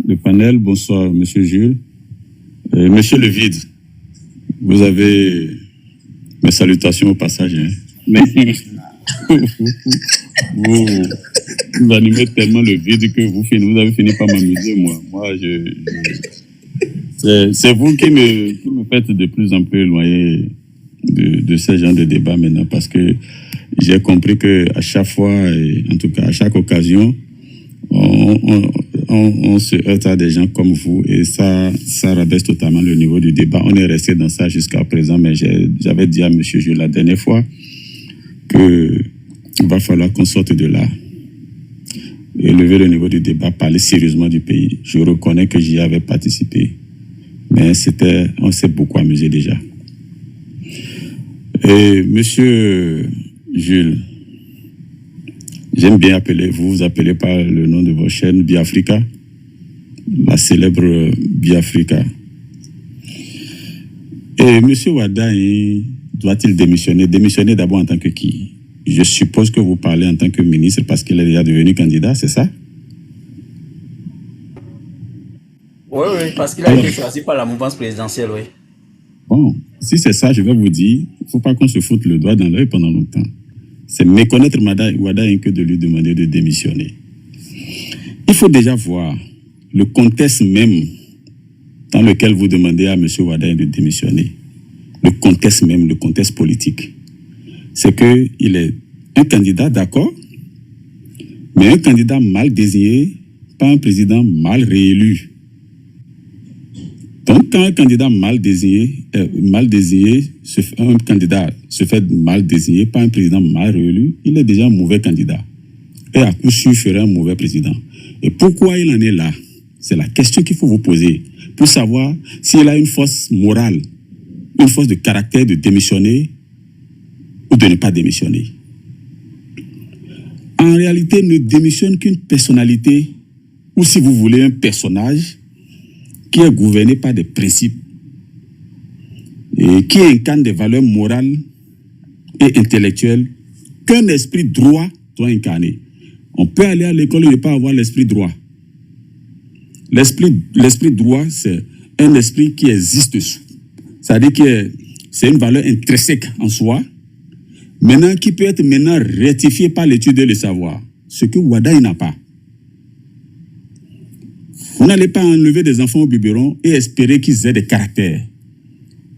le panel. Bonsoir, Monsieur Jules. Monsieur Levide, vous avez mes salutations au passage. Hein. Mais vous animez tellement le vide que vous avez fini par m'amuser, moi. C'est vous qui me faites de plus en plus éloigner de ce genre de débat maintenant, parce que j'ai compris qu'à chaque fois, et en tout cas à chaque occasion, on se heurte à des gens comme vous et ça rabaisse totalement le niveau du débat. On est resté dans ça jusqu'à présent, mais j'avais dit à M. Jules la dernière fois qu'il va falloir qu'on sorte de là, élever le niveau du débat, parler sérieusement du pays. Je reconnais que j'y avais participé, mais on s'est beaucoup amusé déjà. Et Monsieur Jules, j'aime bien vous appelez par le nom de votre chaîne Biafrica, la Biafrica. Et Monsieur Wada, doit-il démissionner? Démissionner d'abord en tant que qui? Je suppose que vous parlez en tant que ministre parce qu'il est déjà devenu candidat, c'est ça? Oui, parce qu'il a été choisi par la mouvance présidentielle, oui. Bon, si c'est ça, je vais vous dire, il ne faut pas qu'on se foute le doigt dans l'œil pendant longtemps. C'est méconnaître Wada que de lui demander de démissionner. Il faut déjà voir le contexte même dans lequel vous demandez à M. Wada de démissionner. Le contexte même, le contexte politique. C'est qu'il est un candidat, d'accord, mais un candidat mal désigné, pas un président mal réélu. Donc, quand un candidat mal désigné, un candidat se fait mal désigné par un président mal réélu, il est déjà un mauvais candidat. Et à coup sûr, ferait un mauvais président. Et pourquoi il en est là? C'est la question qu'il faut vous poser pour savoir s'il a une force morale, une force de caractère de démissionner ou de ne pas démissionner. En réalité, ne démissionne qu'une personnalité, ou si vous voulez, un personnage qui est gouverné par des principes et qui incarne des valeurs morales et intellectuelles qu'un esprit droit doit incarner. On peut aller à l'école et ne pas avoir l'esprit droit. L'esprit droit, c'est un esprit qui existe. C'est-à-dire que c'est une valeur intrinsèque en soi, maintenant qui peut être rectifiée par l'étude et le savoir. Ce que Wada n'a pas. Vous n'allez pas enlever des enfants au biberon et espérer qu'ils aient des caractères.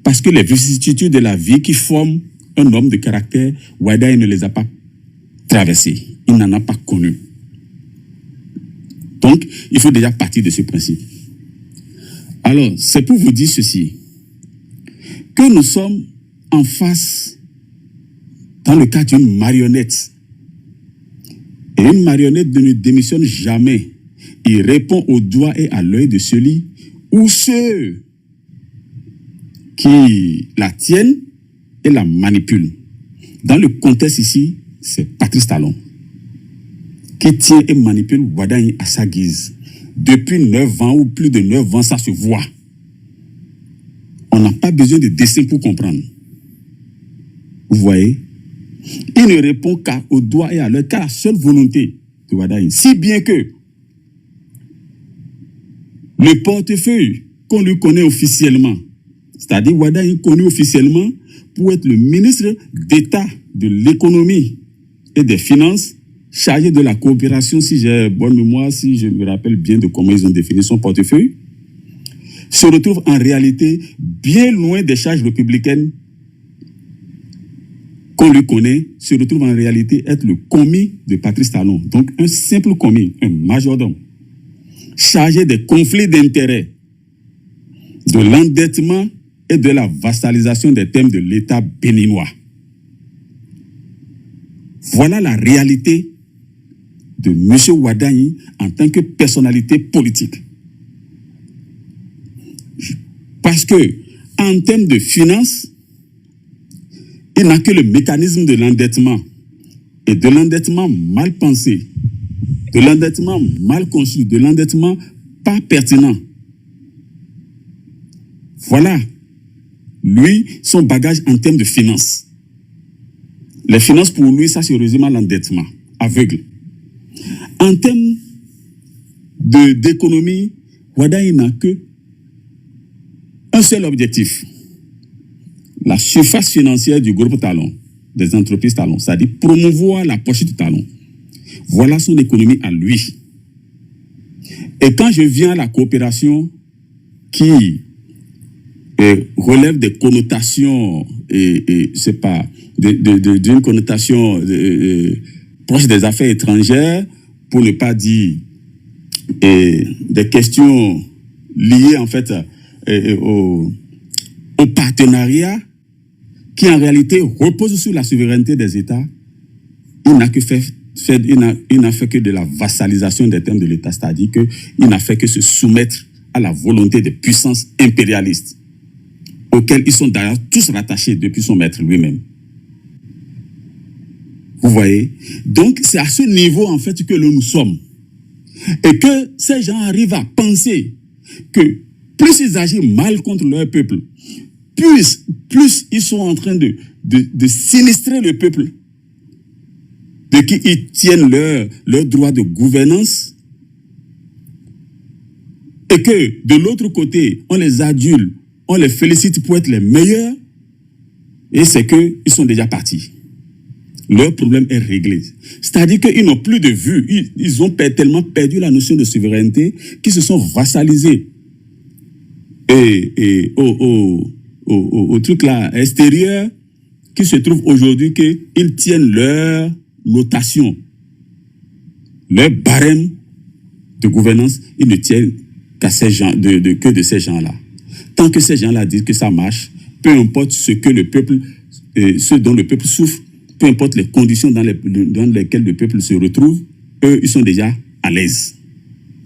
Parce que les vicissitudes de la vie qui forment un homme de caractère, Wada ne les a pas traversées. Il n'en a pas connu. Donc, il faut déjà partir de ce principe. Alors, c'est pour vous dire ceci, que nous sommes en face, dans le cas d'une marionnette. Et une marionnette ne démissionne jamais. Il répond au doigt et à l'œil de celui ou ceux qui la tiennent et la manipulent. Dans le contexte ici, c'est Patrice Talon qui tient et manipule Wada à sa guise. Depuis 9 ans ou plus de 9 ans, ça se voit. On n'a pas besoin de dessin pour comprendre. Vous voyez? Il ne répond qu'au doigt et à l'œil, qu'à la seule volonté de Wada. Si bien que le portefeuille qu'on lui connaît officiellement, c'est-à-dire Wada est connu officiellement pour être le ministre d'État de l'économie et des finances, chargé de la coopération, si j'ai bonne mémoire, si je me rappelle bien de comment ils ont défini son portefeuille, se retrouve en réalité bien loin des charges républicaines qu'on lui connaît, se retrouve en réalité être le commis de Patrice Talon. Donc un simple commis, un majordome, chargé des conflits d'intérêts, de l'endettement et de la vassalisation des thèmes de l'État béninois. Voilà la réalité de M. Wada en tant que personnalité politique. Parce que, en termes de finances, il n'a que le mécanisme de l'endettement. Et de l'endettement mal pensé, de l'endettement mal conçu, de l'endettement pas pertinent. Voilà, lui, son bagage en termes de finances. Les finances, pour lui, ça se résume à l'endettement aveugle. En termes d'économie, Wadaï n'a que un seul objectif. La surface financière du groupe Talon, des entreprises Talon, c'est-à-dire promouvoir la pochette Talon. Voilà son économie à lui. Et quand je viens à la coopération qui relève des connotations, c'est pas, d'une connotation proche des affaires étrangères, pour ne pas dire des questions liées en fait au partenariat, qui en réalité repose sur la souveraineté des États, il n'a fait que de la vassalisation des termes de l'État, c'est-à-dire qu'il n'a fait que se soumettre à la volonté des puissances impérialistes, auxquelles ils sont d'ailleurs tous rattachés depuis son maître lui-même. Vous voyez? Donc, c'est à ce niveau, en fait, que nous sommes. Et que ces gens arrivent à penser que plus ils agissent mal contre leur peuple, plus ils sont en train de sinistrer le peuple, de qui ils tiennent leur droit de gouvernance, et que de l'autre côté, on les adule, on les félicite pour être les meilleurs, et c'est qu'ils sont déjà partis. Leur problème est réglé. C'est-à-dire qu'ils n'ont plus de vue. Ils ont tellement perdu la notion de souveraineté qu'ils se sont vassalisés au truc là extérieur, qui se trouve aujourd'hui qu'ils tiennent leur notation, leur barème de gouvernance, ils ne tiennent qu'à ces gens, que de ces gens-là. Tant que ces gens-là disent que ça marche, peu importe ce que le peuple, ce dont le peuple souffre, peu importe les conditions dans lesquelles le peuple se retrouve, eux, ils sont déjà à l'aise.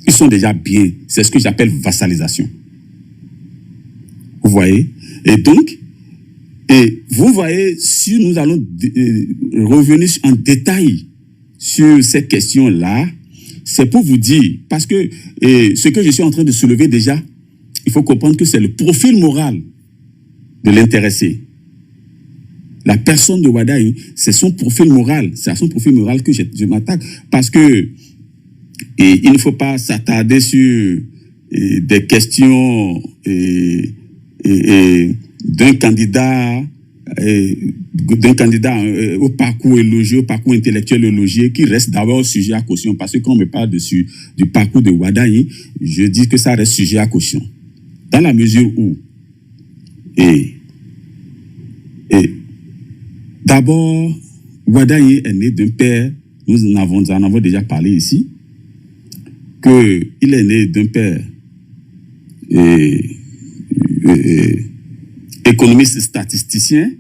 Ils sont déjà bien. C'est ce que j'appelle vassalisation. Vous voyez? Et donc, vous voyez, si nous allons revenir en détail sur ces questions-là, c'est pour vous dire, parce que ce que je suis en train de soulever déjà, il faut comprendre que c'est le profil moral de l'intéressé. La personne de Wadaï, c'est son profil moral. C'est à son profil moral que je m'attaque. Parce que il ne faut pas s'attarder sur des questions d'un candidat au parcours élogieux, au parcours intellectuel élogieux, qui reste d'abord sujet à caution. Parce que quand on me parle du parcours de Wadaï, je dis que ça reste sujet à caution. Dans la mesure où d'abord, Wadaï est né d'un père, nous en avons déjà parlé ici, qu'il est né d'un père économiste statisticien,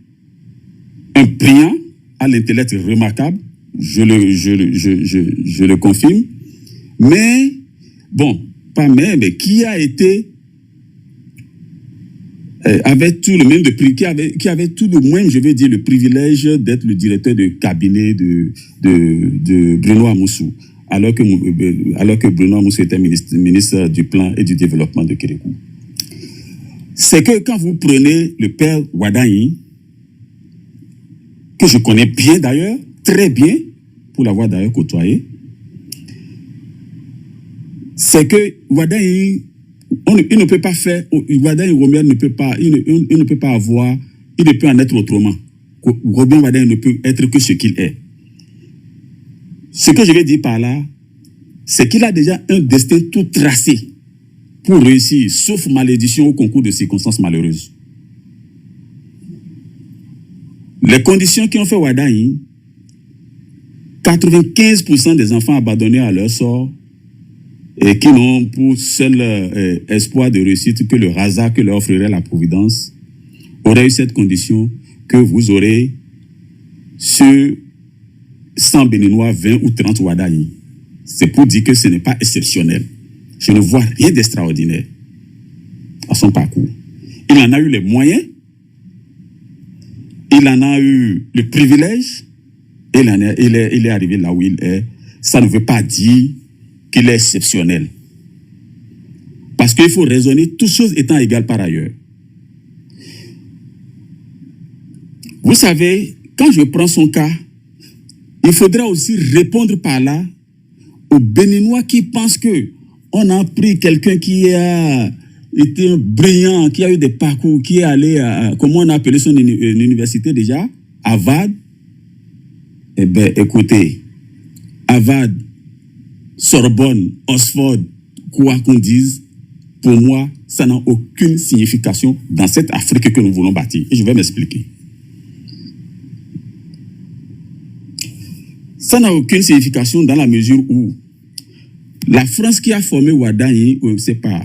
un brillant, à l'intellect remarquable, je le confirme, mais, bon, pas mais qui a été avait tout le même qui avait tout de même, je vais dire, le privilège d'être le directeur de cabinet de Bruno Amoussou, alors que Bruno Amoussou était ministre du plan et du développement de Kérékou. C'est que quand vous prenez le père Wadaï, que je connais bien d'ailleurs, très bien, pour l'avoir d'ailleurs côtoyé, c'est que Wadaï, il ne peut pas faire, Wadaï Romier ne peut pas, il ne peut pas avoir, il ne peut en être autrement. Robin Wadaï ne peut être que ce qu'il est. Ce que je vais dire par là, c'est qu'il a déjà un destin tout tracé pour réussir, sauf malédiction au concours de circonstances malheureuses. Les conditions qui ont fait Wadaï, 95% des enfants abandonnés à leur sort, et qui n'ont pour seul espoir de réussite que le hasard que leur offrirait la Providence, auraient eu cette condition que vous aurez sur 100 Béninois, 20 ou 30 Wadaï. C'est pour dire que ce n'est pas exceptionnel. Je ne vois rien d'extraordinaire à son parcours. Il en a eu les moyens, il en a eu le privilège, et il est arrivé là où il est. Ça ne veut pas dire qu'il est exceptionnel. Parce qu'il faut raisonner, toutes choses étant égales par ailleurs. Vous savez, quand je prends son cas, il faudra aussi répondre par là aux Béninois qui pensent que on a pris quelqu'un qui a été brillant, qui a eu des parcours, qui est allé à, comment on a appelé son université déjà, Harvard. Eh bien, écoutez, Harvard, Sorbonne, Oxford, quoi qu'on dise, pour moi, ça n'a aucune signification dans cette Afrique que nous voulons bâtir. Et je vais m'expliquer. Ça n'a aucune signification dans la mesure où la France qui a formé Ouaddaï, c'est pas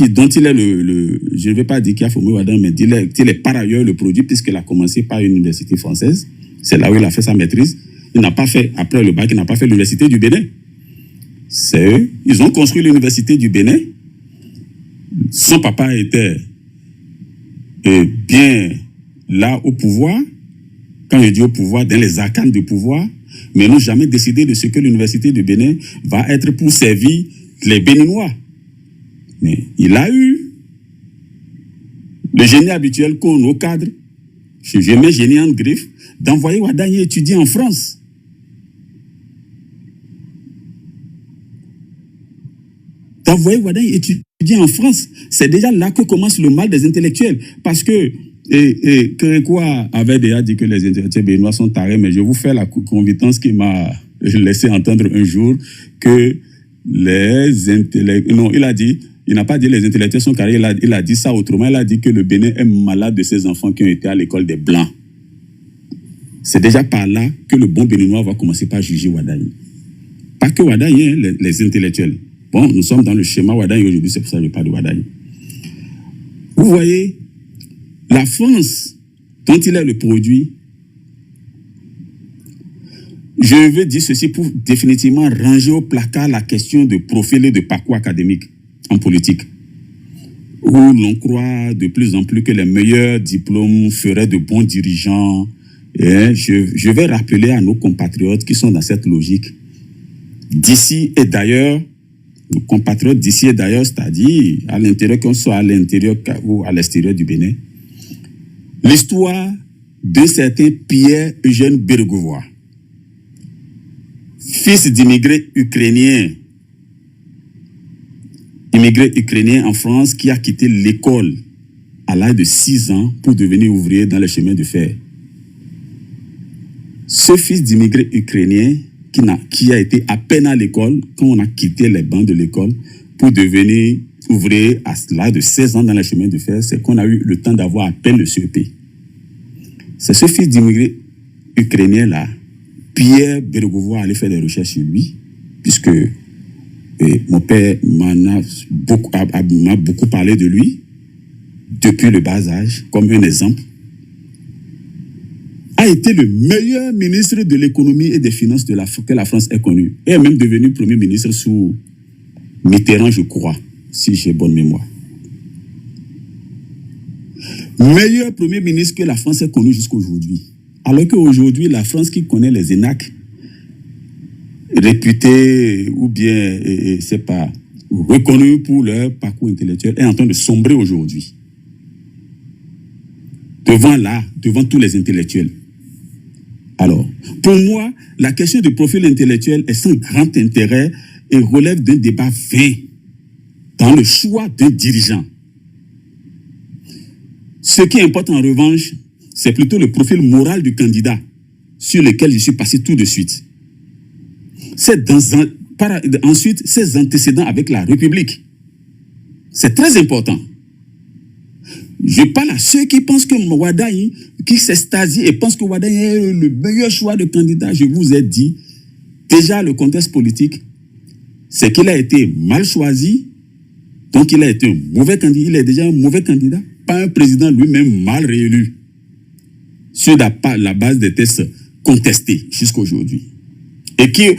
dont il est je ne vais pas dire qui a formé Ouaddaï, mais il est par ailleurs le produit, puisqu'il a commencé par une université française. C'est là où il a fait sa maîtrise. Il n'a pas fait, après le bac, il n'a pas fait l'université du Bénin. C'est eux. Ils ont construit l'université du Bénin. Son papa était bien là au pouvoir. Quand je dis au pouvoir, dans les arcanes du pouvoir, mais n'ont jamais décidé de ce que l'université du Bénin va être pour servir les Béninois. Mais il a eu le génie habituel qu'ont nos cadres, je mets génie en griffe, d'envoyer Ouaddaï étudier en France. D'envoyer Ouaddaï étudier en France, c'est déjà là que commence le mal des intellectuels. Parce que Kérékoua avait déjà dit que les intellectuels béninois sont tarés, mais je vous fais la convidence qui m'a laissé entendre un jour que les intellectuels... Non, il n'a pas dit les intellectuels sont carrés, il a dit ça autrement. Il a dit que le Bénin est malade de ses enfants qui ont été à l'école des Blancs. C'est déjà par là que le bon Béninois va commencer par juger Ouaddaï. Pas que Ouaddaï, hein, les intellectuels. Bon, nous sommes dans le schéma Ouaddaï aujourd'hui, c'est pour ça que je parle de Ouaddaï. Vous voyez, la France, dont il est le produit, je veux dire ceci pour définitivement ranger au placard la question de profil et de parcours académique en politique, où l'on croit de plus en plus que les meilleurs diplômes feraient de bons dirigeants. Et je vais rappeler à nos compatriotes qui sont dans cette logique, d'ici et d'ailleurs, nos compatriotes d'ici et d'ailleurs, c'est-à-dire à l'intérieur, qu'on soit à l'intérieur ou à l'extérieur du Bénin, l'histoire d'un certain Pierre-Eugène Bérégovoy, fils d'immigrés ukrainiens, immigré ukrainien en France, qui a quitté l'école à l'âge de 6 ans pour devenir ouvrier dans les chemins de fer. Ce fils d'immigré ukrainien qui a été à peine à l'école, quand on a quitté les bancs de l'école pour devenir ouvrier à l'âge de 16 ans dans les chemins de fer, c'est qu'on a eu le temps d'avoir à peine le CEP. C'est ce fils d'immigré ukrainien-là, Pierre Bérégovoy, allait faire des recherches sur lui, puisque mon père m'a beaucoup parlé de lui depuis le bas âge, comme un exemple. A été le meilleur ministre de l'économie et des finances que la France ait connu. Et est même devenu premier ministre sous Mitterrand, je crois, si j'ai bonne mémoire. Meilleur premier ministre que la France ait connu jusqu'à aujourd'hui. Alors qu'aujourd'hui, la France qui connaît les ENAC, réputés ou bien, c'est pas, reconnus pour leur parcours intellectuel, est en train de sombrer aujourd'hui. Devant tous les intellectuels. Alors, pour moi, la question du profil intellectuel est sans grand intérêt et relève d'un débat vain dans le choix d'un dirigeant. Ce qui importe en revanche, c'est plutôt le profil moral du candidat sur lequel je suis passé tout de suite. Ensuite, ses antécédents avec la République. C'est très important. Je parle à ceux qui pensent que Ouaddaï, qui s'extasient et pensent que Ouaddaï est le meilleur choix de candidat. Je vous ai dit, déjà le contexte politique, c'est qu'il a été mal choisi, donc il a été un mauvais candidat. Il est déjà un mauvais candidat, pas un président lui-même mal réélu, sur la base des tests contestés jusqu'à aujourd'hui. Et qui,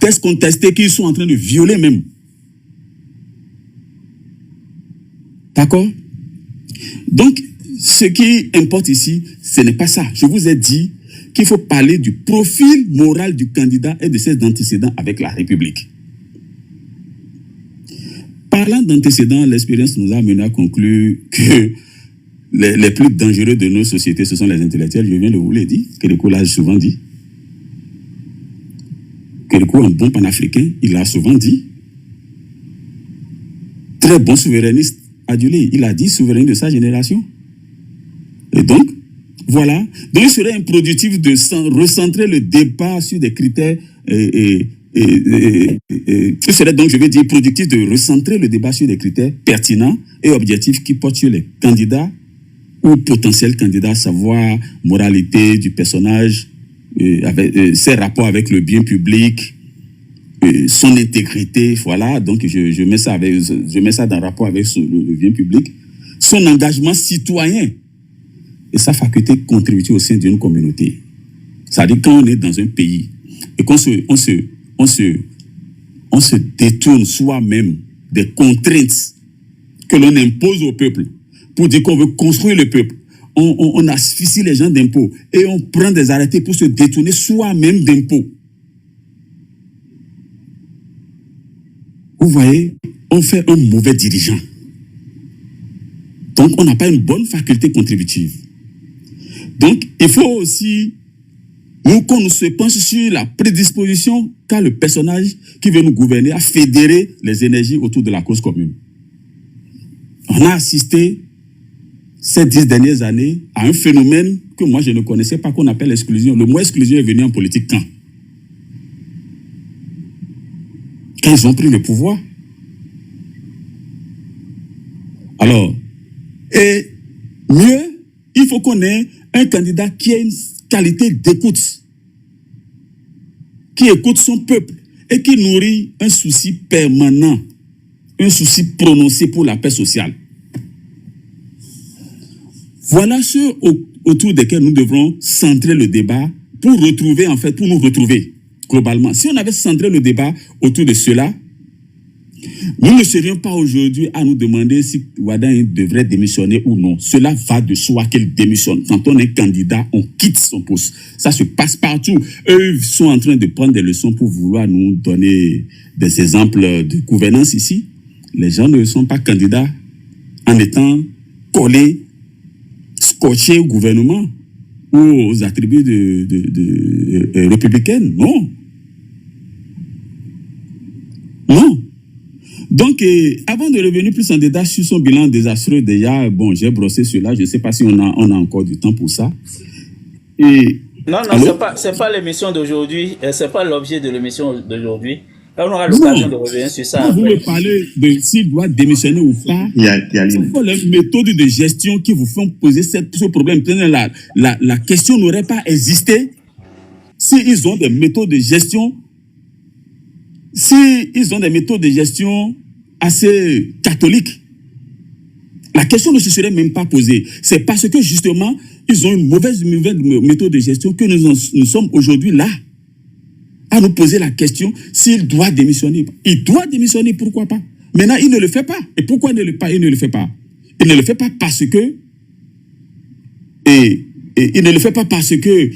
tests contestés qu'ils sont en train de violer même. D'accord? Donc, ce qui importe ici, ce n'est pas ça. Je vous ai dit qu'il faut parler du profil moral du candidat et de ses antécédents avec la République. Parlant d'antécédents, l'expérience nous a amené à conclure que les plus dangereux de nos sociétés, ce sont les intellectuels. Je viens de vous le dire, Kérékou l'a souvent dit. Kérékou, un bon panafricain, il l'a souvent dit. très bon souverainiste adulé. Il a dit souverain de sa génération. Et donc, voilà. Donc, il serait improductif de recentrer le débat sur des critères. Il serait donc, je vais dire, productif de recentrer le débat sur des critères pertinents et objectifs qui portent sur les candidats ou potentiels candidats, à savoir moralité du personnage, ses rapports avec le bien public, son intégrité, voilà. Donc, je mets ça dans rapport avec le bien public, son engagement citoyen et sa faculté contributive au sein d'une communauté. C'est-à-dire, quand on est dans un pays et qu'on on se détourne soi-même des contraintes que l'on impose au peuple pour dire qu'on veut construire le peuple, on asphyxie les gens d'impôts et on prend des arrêtés pour se détourner soi-même d'impôts. Vous voyez, on fait un mauvais dirigeant. Donc, on n'a pas une bonne faculté contributive. Donc, il faut aussi qu'on se penche sur la prédisposition qu'a le personnage qui veut nous gouverner à fédérer les énergies autour de la cause commune. On a assisté ces 10 dernières années à un phénomène que moi je ne connaissais pas, qu'on appelle l'exclusion. Le mot exclusion est venu en politique quand ils ont pris le pouvoir. Alors, et mieux, il faut qu'on ait un candidat qui ait une qualité d'écoute, qui écoute son peuple et qui nourrit un souci permanent, un souci prononcé pour la paix sociale. Voilà ceux autour desquels nous devrons centrer le débat pour nous retrouver globalement. Si on avait centré le débat autour de cela, nous ne serions pas aujourd'hui à nous demander si Ouadan devrait démissionner ou non. Cela va de soi qu'il démissionne. Quand on est candidat, on quitte son poste. Ça se passe partout. Eux sont en train de prendre des leçons pour vouloir nous donner des exemples de gouvernance ici. Les gens ne sont pas candidats en étant collés, scotchés au gouvernement ou aux attributs républicaines. Non. Non. Donc, avant de revenir plus en détail sur son bilan désastreux, déjà, bon, j'ai brossé cela. Je ne sais pas si on a encore du temps pour ça. Et, non, c'est pas l'émission d'aujourd'hui. C'est pas l'objet de l'émission d'aujourd'hui. On aura l'occasion de revenir sur ça. Quand vous me parlez de s'il doit démissionner ou pas, c'est quoi les méthodes de gestion qui vous font poser ce problème? La question n'aurait pas existé s'ils ont des méthodes de gestion, assez catholiques. La question ne se serait même pas posée. C'est parce que justement, ils ont une mauvaise méthode de gestion que nous sommes aujourd'hui là à nous poser la question s'il doit démissionner. Il doit démissionner, pourquoi pas? Maintenant, il ne le fait pas. Et pourquoi il ne le fait pas? Il ne le fait pas parce que il ne le fait pas parce que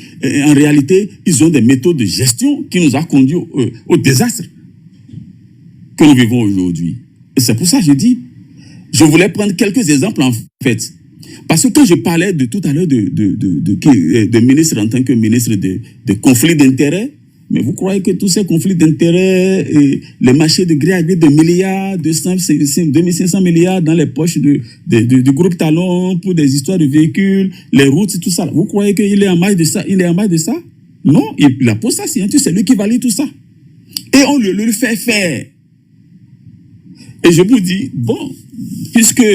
en réalité, ils ont des méthodes de gestion qui nous ont conduit au désastre que nous vivons aujourd'hui. Et c'est pour ça que je dis, je voulais prendre quelques exemples en fait. Parce que quand je parlais tout à l'heure de ministre en tant que ministre de conflits d'intérêts, mais vous croyez que tous ces conflits d'intérêts, les marchés de gré à gré de milliards, 2500 milliards dans les poches du groupe Talon pour des histoires de véhicules, les routes, tout ça, vous croyez qu'il est en marge de ça? Non, il a posé sa signature, c'est lui qui valide tout ça. Et on le fait faire. Et je vous dis, bon, puisque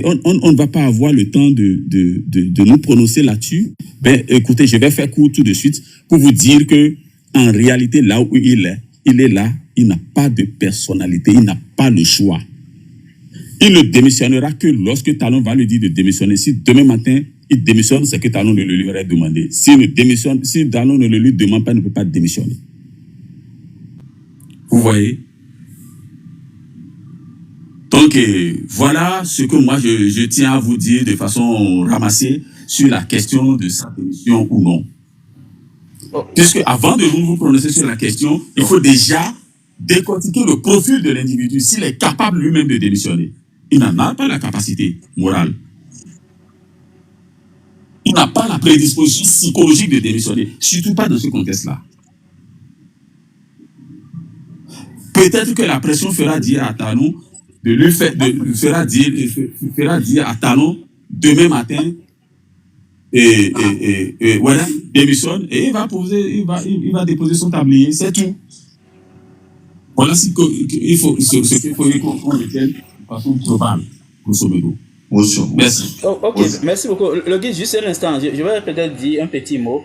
on ne va pas avoir le temps de nous prononcer là-dessus, ben écoutez, je vais faire court tout de suite pour vous dire que en réalité, là où il est là, il n'a pas de personnalité, il n'a pas le choix. Il ne démissionnera que lorsque Talon va lui dire de démissionner. Si demain matin, il démissionne, c'est que Talon ne le lui aurait demandé. Si Talon ne le lui demande pas, il ne peut pas démissionner. Vous voyez? Donc, voilà ce que moi, je tiens à vous dire de façon ramassée sur la question de sa démission ou non. Puisque avant de vous prononcer sur la question, il faut déjà décortiquer le profil de l'individu, s'il est capable lui-même de démissionner. Il n'en a pas la capacité morale. Il n'a pas la prédisposition psychologique de démissionner, surtout pas dans ce contexte-là. Peut-être que la pression fera dire à Talon fera dire à Talon demain matin voilà, démissionne et il va déposer son tablier, c'est tout. Voilà ce qu'il faut qu'on retienne parce qu'on global, grosso modo. Merci. Ok, merci beaucoup. Le guide, juste un instant, je vais peut-être dire un petit mot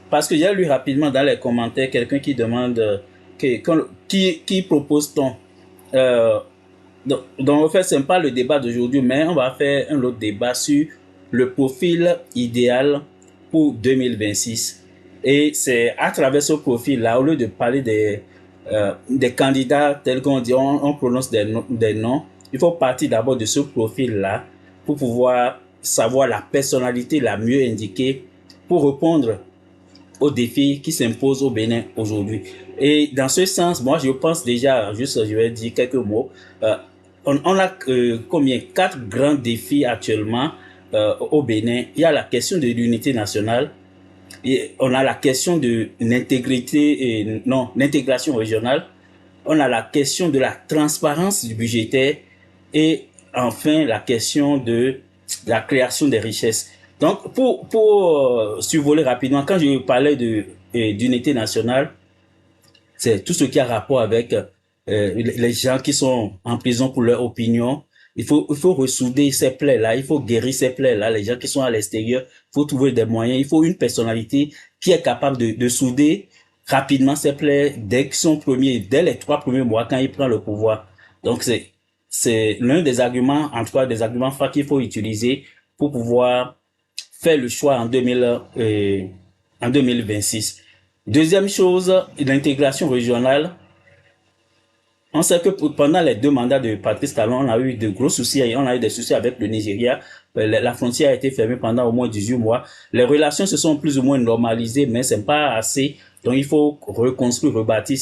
parce que j'ai lu rapidement dans les commentaires quelqu'un qui demande qui propose-t-on donc en fait c'est pas le débat d'aujourd'hui, mais on va faire un autre débat sur le profil idéal pour 2026 et c'est à travers ce profil là, au lieu de parler des candidats tels qu'on dit, on prononce des noms, il faut partir d'abord de ce profil là pour pouvoir savoir la personnalité la mieux indiquée pour répondre aux défis qui s'imposent au Bénin aujourd'hui. Et dans ce sens, moi, je pense déjà, juste, je vais dire quelques mots. On a 4 grands défis actuellement au Bénin. Il y a la question de l'unité nationale, et on a la question de l'intégration régionale, on a la question de la transparence budgétaire et enfin la question de la création des richesses. Donc, pour survoler rapidement, quand je parlais d'unité nationale, c'est tout ce qui a rapport avec les gens qui sont en prison pour leur opinion. Il faut ressouder ces plaies-là, il faut guérir ces plaies-là. Les gens qui sont à l'extérieur, il faut trouver des moyens. Il faut une personnalité qui est capable de souder rapidement ces plaies dès les 3 premiers mois quand il prend le pouvoir. Donc, c'est l'un des arguments, en tout cas des arguments forts qu'il faut utiliser pour pouvoir faire le choix en 2026. Deuxième chose, l'intégration régionale. On sait que pendant les 2 mandats de Patrice Talon, on a eu de gros soucis. On a eu des soucis avec le Nigeria. La frontière a été fermée pendant au moins 18 mois. Les relations se sont plus ou moins normalisées, mais c'est pas assez. Donc, il faut reconstruire, rebâtir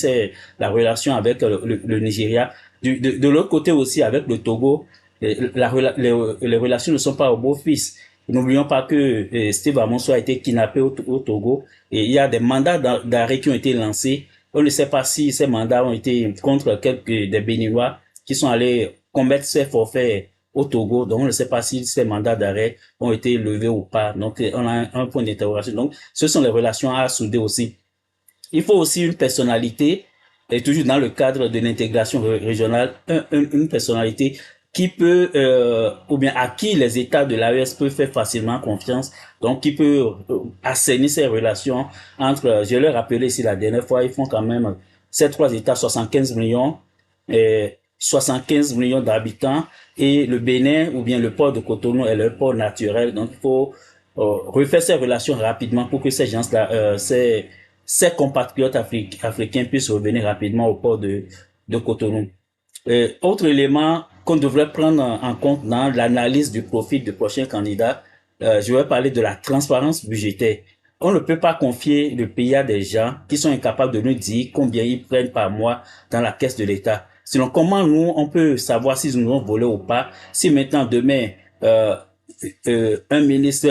la relation avec le Nigeria. De l'autre côté aussi, avec le Togo, les relations ne sont pas au beau fixe. N'oublions pas que Steve Amonso a été kidnappé au Togo et il y a des mandats d'arrêt qui ont été lancés. On ne sait pas si ces mandats ont été contre des Béninois qui sont allés commettre ces forfaits au Togo. Donc, on ne sait pas si ces mandats d'arrêt ont été levés ou pas. Donc, on a un point d'interrogation. Donc, ce sont les relations à souder aussi. Il faut aussi une personnalité, et toujours dans le cadre de l'intégration régionale, une personnalité qui peut, ou bien à qui les États de l'AES peuvent faire facilement confiance, donc qui peut assainir ces relations entre, je l'ai rappelé ici la dernière fois, ils font quand même, ces 3 États, 75 millions d'habitants, et le Bénin, ou bien le port de Cotonou est leur port naturel, donc il faut refaire ces relations rapidement pour que ces gens-là, ces compatriotes africains puissent revenir rapidement au port de Cotonou. Autre élément qu'on devrait prendre en compte dans l'analyse du profil du prochain candidat, je vais parler de la transparence budgétaire. On ne peut pas confier le pays à des gens qui sont incapables de nous dire combien ils prennent par mois dans la caisse de l'État. Sinon, comment nous, on peut savoir s'ils nous ont volé ou pas, si maintenant, demain, un ministre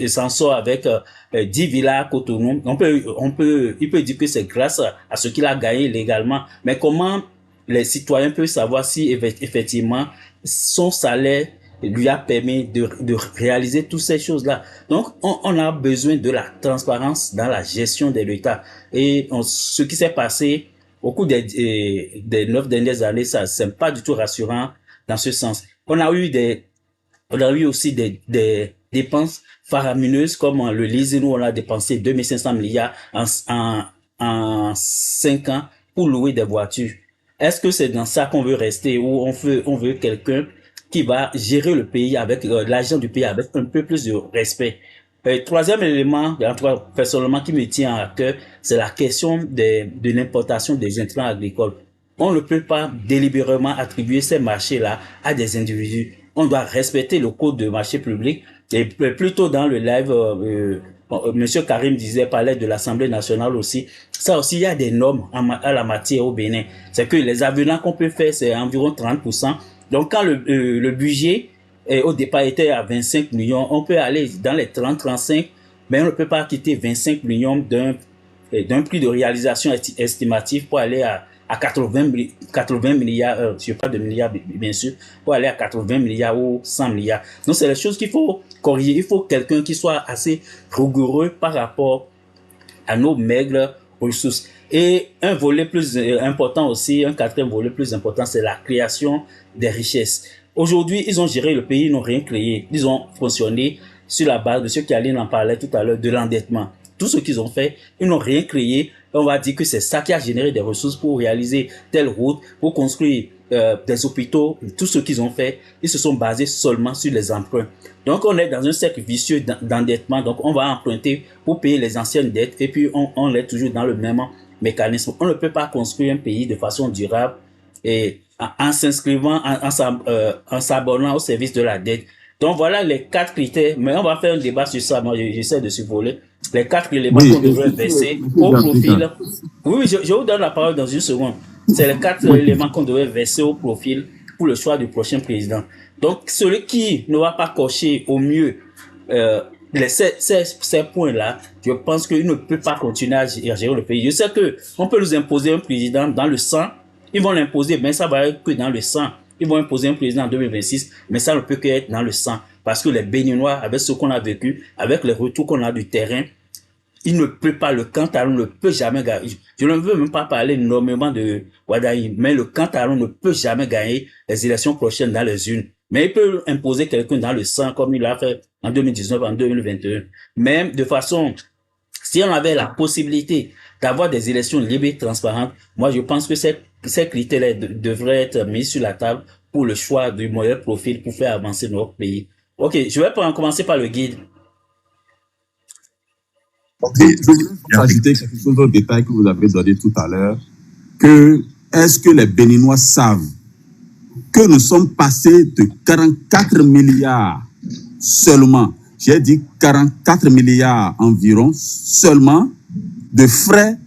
s'en sort avec 10 villas à Cotonou, il peut dire que c'est grâce à ce qu'il a gagné légalement. Mais comment les citoyens peuvent savoir si effectivement son salaire lui a permis de réaliser toutes ces choses-là? Donc, on a besoin de la transparence dans la gestion de l'État. Et ce qui s'est passé au cours des 9 dernières années, ça, c'est pas du tout rassurant dans ce sens. On a eu aussi des dépenses faramineuses comme le leasing où on a dépensé 2500 milliards en 5 ans pour louer des voitures. Est-ce que c'est dans ça qu'on veut rester ou on veut quelqu'un qui va gérer le pays avec l'argent du pays avec un peu plus de respect? Troisième élément, en tout cas personnellement qui me tient à cœur, c'est la question de l'importation des intrants agricoles. On ne peut pas délibérément attribuer ces marchés-là à des individus. On doit respecter le code de marché public. Et plutôt dans le live, Monsieur Karim parlait de l'Assemblée nationale aussi. Ça aussi, il y a des normes à la matière au Bénin. C'est que les avenants qu'on peut faire, c'est environ 30%. Donc, quand le budget au départ était à 25 millions, on peut aller dans les 30-35, mais on ne peut pas quitter 25 millions d'un prix de réalisation estimatif pour aller à 80 milliards, je parle de milliards bien sûr, pour aller à 80 milliards ou 100 milliards. Donc c'est les choses qu'il faut corriger. Il faut quelqu'un qui soit assez rigoureux par rapport à nos maigres ressources. Et un volet plus important aussi, un quatrième volet plus important, c'est la création des richesses. Aujourd'hui, ils ont géré le pays, ils n'ont rien créé. Ils ont fonctionné sur la base de ce qu'Aline en parlait tout à l'heure, de l'endettement. Tout ce qu'ils ont fait, ils n'ont rien créé. On va dire que c'est ça qui a généré des ressources pour réaliser telle route, pour construire des hôpitaux. Tout ce qu'ils ont fait, ils se sont basés seulement sur les emprunts. Donc, on est dans un cercle vicieux d'endettement. Donc, on va emprunter pour payer les anciennes dettes et puis on est toujours dans le même mécanisme. On ne peut pas construire un pays de façon durable et en s'inscrivant, en s'abonnant au service de la dette. Donc, voilà les 4 critères. Mais on va faire un débat sur ça. Moi, j'essaie de survoler les 4 éléments qu'on devrait verser au profil. Oui, je vous donne la parole dans une seconde. C'est les 4 éléments qu'on devrait verser au profil pour le choix du prochain président. Donc, celui qui ne va pas cocher au mieux ces points-là, je pense qu'il ne peut pas continuer à gérer le pays. Je sais qu'on peut nous imposer un président dans le sang. Ils vont l'imposer, mais ça va être que dans le sang. Ils vont imposer un président en 2026, mais ça ne peut que être dans le sang. Parce que les Béninois, avec ce qu'on a vécu, avec les retours qu'on a du terrain, il ne peut pas, le Kantalon ne peut jamais gagner. Je ne veux même pas parler énormément de Wadaï, mais le Kantalon ne peut jamais gagner les élections prochaines dans les urnes. Mais il peut imposer quelqu'un dans le sang comme il l'a fait en 2019, en 2021. Même de façon, si on avait la possibilité d'avoir des élections libres et transparentes, moi je pense que ces critères devraient être mis sur la table pour le choix du meilleur profil pour faire avancer notre pays. Ok, je vais commencer par le guide. Ok, je voulais ajouter quelque chose au détail que vous avez donné tout à l'heure, est-ce que les Béninois savent que nous sommes passés de 44 milliards seulement, j'ai dit 44 milliards environ seulement de frais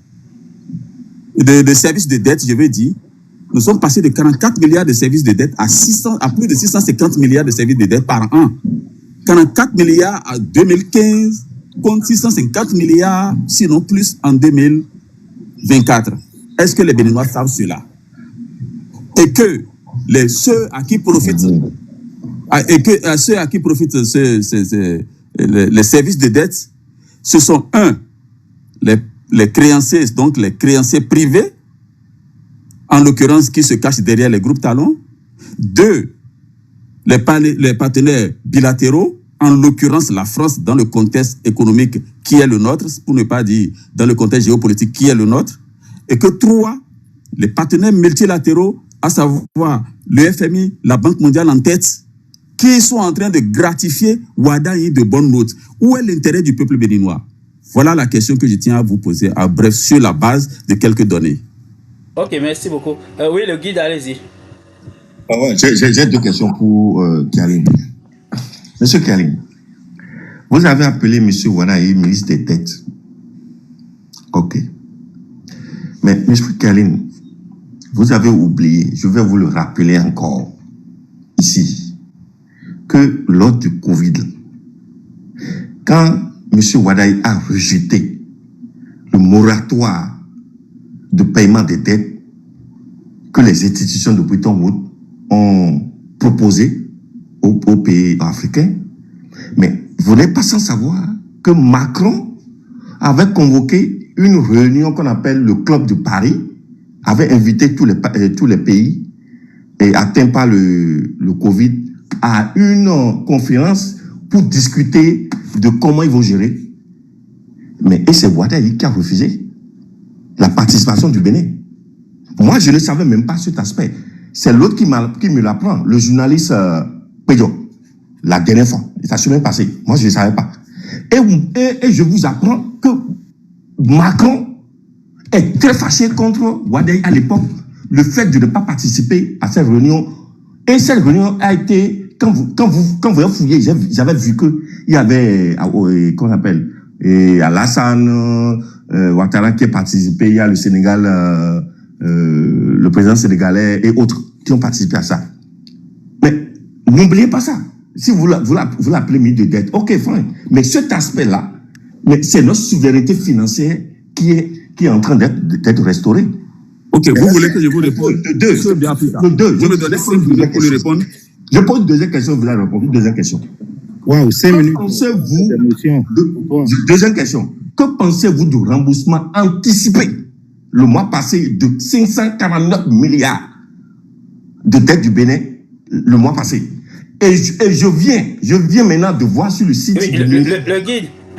de services de dette, je veux dire, nous sommes passés de 44 milliards de services de dette à plus de 650 milliards de services de dette par an. 44 milliards en 2015, contre 650 milliards, sinon plus en 2024. Est-ce que les Béninois savent cela? Et que ceux à qui profitent les services de dette, ce sont les créanciers, donc les créanciers privés, en l'occurrence qui se cachent derrière les groupes talons. 2, les partenaires bilatéraux, en l'occurrence la France dans le contexte économique qui est le nôtre, pour ne pas dire dans le contexte géopolitique qui est le nôtre. Et que 3, les partenaires multilatéraux, à savoir le FMI, la Banque mondiale en tête, qui sont en train de gratifier Wadaï de bonnes notes. Où est l'intérêt du peuple béninois? Voilà la question que je tiens à vous poser, à bref, sur la base de quelques données. Ok, merci beaucoup. Oui, le guide, allez-y. Ah ouais, j'ai 2 questions pour Karim. Monsieur Karim, vous avez appelé M. Wadaï ministre des Dettes. Ok. Mais M. Karim, vous avez oublié, je vais vous le rappeler encore ici, que lors du Covid, quand M. Wadaï a rejeté le moratoire de paiement des dettes que les institutions de Bretton Woods ont proposé aux pays africains, mais vous n'êtes pas sans savoir que Macron avait convoqué une réunion qu'on appelle le Club de Paris, avait invité tous les pays et atteints par le Covid à une conférence pour discuter de comment ils vont gérer. Et c'est Wadaï qui a refusé la participation du Bénin. Moi, je ne savais même pas cet aspect. C'est l'autre qui me l'apprend, le journaliste Pédio, la dernière fois. Ça s'est même passé. Moi, je ne savais pas. Et je vous apprends que Macron est très fâché contre Wadaï à l'époque, le fait de ne pas participer à cette réunion. Et cette réunion a été, quand vous avez fouillé, j'avais vu qu'il y avait, qu'on appelle, Alassane Ouattara qui a participé, il y a le Sénégal, le président sénégalais et autres qui ont participé à ça. Mais n'oubliez pas ça. Si vous l'appelez ministre de dette, ok, fine. Mais cet aspect-là, c'est notre souveraineté financière qui est en train d'être restaurée. Ok, vous voulez que je vous réponde? Deux. Bien plus tard. Deux. Je me donnais 5 minutes pour lui répondre. Je pose une deuxième question, vous allez répondre. Une deuxième question. Waouh, 5 minutes. Pensez-vous D'émotion. Deuxième question. Que pensez-vous du remboursement anticipé le mois passé de 549 milliards de dettes du Bénin le mois passé? Et je viens maintenant de voir sur le site. Oui, le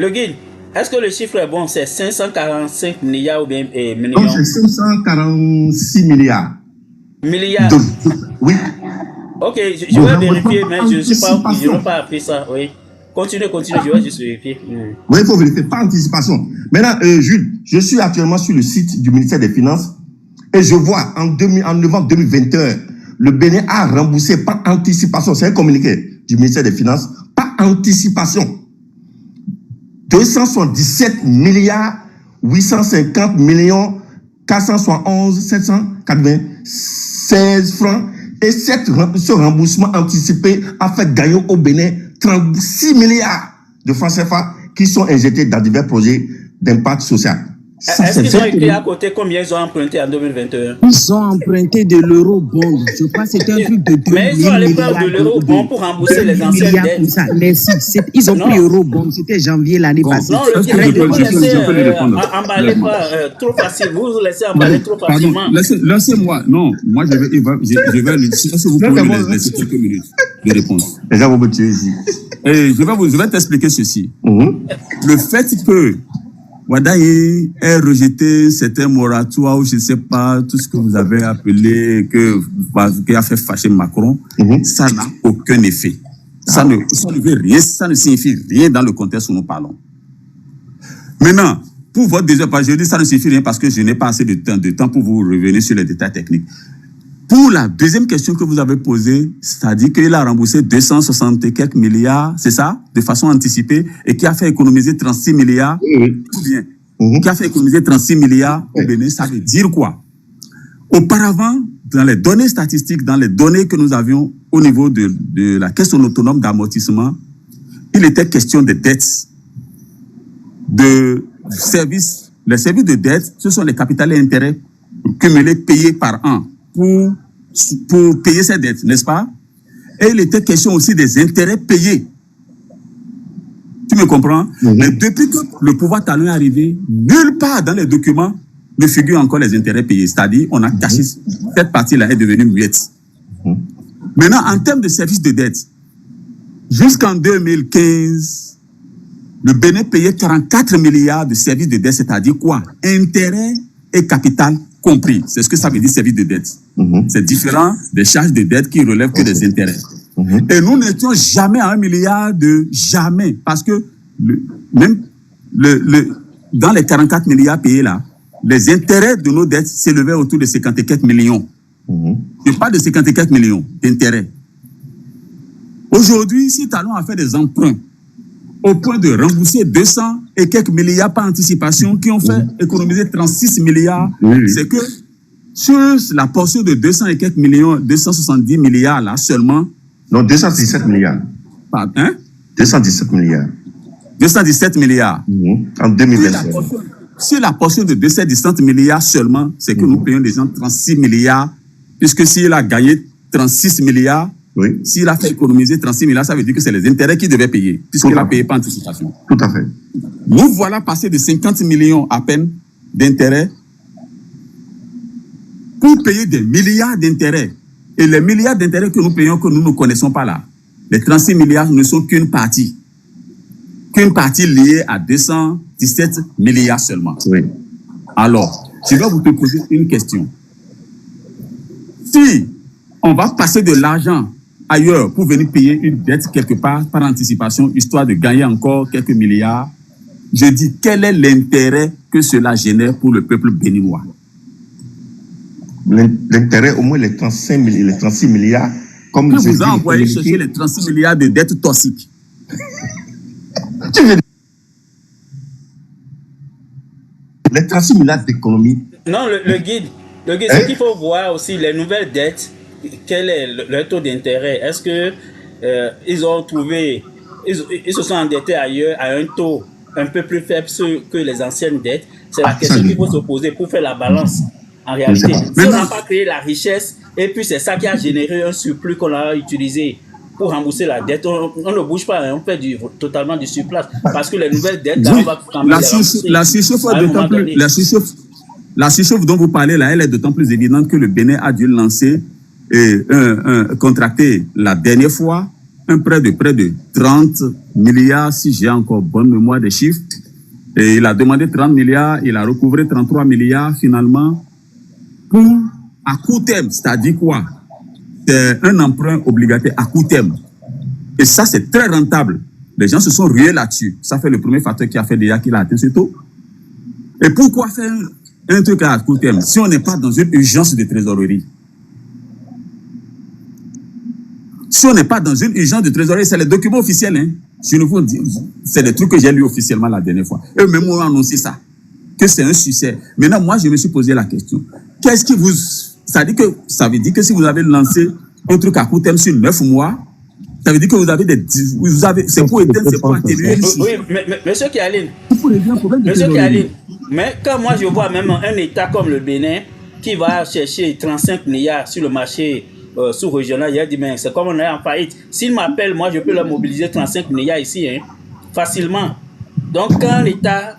guide, est-ce que le chiffre est bon? C'est 545 milliards ou bien millions? Non, c'est 546 milliards. Milliards. Oui. Ok, je vais vérifier, mais je n'ai pas appris ça. Oui. Continue, je vais juste vérifier. Oui, il faut vérifier, pas anticipation. Maintenant, Jules, je suis actuellement sur le site du ministère des Finances et je vois en novembre 2021, le Bénin a remboursé par anticipation, c'est un communiqué du ministère des Finances, par anticipation, 277 milliards 850 millions 471 796 francs. Et ce remboursement anticipé a fait gagner au Bénin 36 milliards de francs CFA qui sont injectés dans divers projets d'impact social. Est-ce qu'ils ont écrit à côté combien ils ont emprunté en 2021? Ils ont emprunté de l'eurobond. Je crois que c'était un truc de 2 mais ils ont allé prendre de l'eurobond pour rembourser les anciennes dettes. Ils ont pris eurobond. C'était janvier l'année passée. Non, vous laissez emballer pas trop facile. Vous laissez emballer trop facilement. Laissez-moi. Non, moi je vais lui dire. Est-ce que vous pouvez me laisser quelques minutes de réponse? Les gens vont me tuer ici. Et je vais t'expliquer ceci. Le fait que Wadaye ait rejeté certains moratoires ou je ne sais pas, tout ce que vous avez appelé, qui a fait fâcher Macron, ça n'a aucun effet. Ça ne veut rien, ça ne signifie rien dans le contexte où nous parlons. Maintenant, pour votre deuxième part, je dis ça ne signifie rien parce que je n'ai pas assez de temps pour vous revenir sur les détails techniques. Pour la deuxième question que vous avez posée, c'est-à-dire qu'il a remboursé 260 et quelques milliards, c'est ça, de façon anticipée, et qui a fait économiser 36 milliards, tout bien, qui a fait économiser 36 milliards au Bénin, ça veut dire quoi? Auparavant, dans les données statistiques, dans les données que nous avions au niveau de la caisse autonome d'amortissement, il était question de dettes, de services. Les services de dette, ce sont les capitales et intérêts cumulés payés par an pour payer ces dettes, n'est-ce pas? Et il était question aussi des intérêts payés. Tu me comprends? Mais depuis que le pouvoir talon est arrivé, nulle part dans les documents ne figurent encore les intérêts payés. C'est-à-dire, on a caché, cette partie-là est devenue muette. Maintenant, en termes de services de dette, jusqu'en 2015, le Bénin payait 44 milliards de services de dette, c'est-à-dire quoi? Intérêts et capital compris. C'est ce que ça veut dire service de dette. C'est différent des charges de dette qui relèvent que des intérêts. Et nous n'étions jamais à 1 milliard de jamais. Parce que dans les 44 milliards payés là, les intérêts de nos dettes s'élevaient autour de 54 millions. Je parle de 54 millions d'intérêts. Aujourd'hui, si Talon a fait des emprunts au point de rembourser 200 et quelques milliards par anticipation qui ont fait économiser 36 milliards, c'est que sur la portion de 200 et quelques millions, 270 milliards là seulement. Non, 217 milliards. Hein? 217 milliards. 217 milliards. En 2021. Sur la portion de 217 milliards seulement, c'est que nous payons des gens 36 milliards, puisque s'il a gagné 36 milliards, s'il a fait économiser 36 milliards, ça veut dire que c'est les intérêts qu'il devait payer, puisqu'il n'a payé pas anticipation. Tout à fait. Nous voilà passés de 50 millions à peine d'intérêts pour payer des milliards d'intérêts. Et les milliards d'intérêts que nous payons, que nous ne connaissons pas là, les 36 milliards ne sont qu'une partie liée à 217 milliards seulement. Alors, je vais vous poser une question. Si on va passer de l'argent ailleurs pour venir payer une dette quelque part par anticipation, histoire de gagner encore quelques milliards, je dis, quel est l'intérêt que cela génère pour le peuple béninois? L'intérêt, au moins les 36 milliards, comme vous avez envoyé chercher les 36 milliards de dettes toxiques. Les 36 milliards d'économie. Non, le guide, ce qu'il faut voir aussi, les nouvelles dettes, quel est le taux d'intérêt? Est-ce que ils ont trouvé, ils se sont endettés ailleurs à un taux un peu plus faible que les anciennes dettes? C'est la question qu'il faut se poser pour faire la balance En réalité, si on Maintenant, n'a pas créé la richesse, et puis c'est ça qui a généré un surplus qu'on a utilisé pour rembourser la dette, on ne bouge pas, hein, on fait totalement du surplace. Parce que les nouvelles dettes, là, oui, on va quand même les rembourser la surchauffe à un d'autant moment plus, donné. la surchauffe dont vous parlez là, elle est d'autant plus évidente que le Bénin a dû lancer contracter la dernière fois un prêt de près de 30 milliards, si j'ai encore bonne mémoire des chiffres. Et il a demandé 30 milliards, il a recouvré 33 milliards finalement pour à court terme. C'est-à-dire quoi? C'est un emprunt obligataire à court terme. Et ça, c'est très rentable. Les gens se sont rués là-dessus. Ça fait le premier facteur qui a fait déjà qu'il a atteint ce taux. Et pourquoi faire un truc à court terme si on n'est pas dans une urgence de trésorerie? Si on n'est pas dans une urgence de trésorerie, c'est les documents officiels. Hein. Je ne vous dis, c'est les trucs que j'ai lus officiellement la dernière fois. Eux-mêmes ont annoncé ça, que c'est un succès. Maintenant, moi, je me suis posé la question. Qu'est-ce qui vous... Ça veut dire que si vous avez lancé un truc à court terme sur 9 mois, ça veut dire que vous avez des... c'est pour éteindre, c'est pour atténuer. Oui, mais monsieur Kialine, mais quand moi je vois même un État comme le Bénin qui va chercher 35 milliards sur le marché sous-régional, il a dit, mais c'est comme on est en faillite. S'ils m'appellent, moi je peux leur mobiliser 35 milliards ici, hein, facilement. Donc quand l'État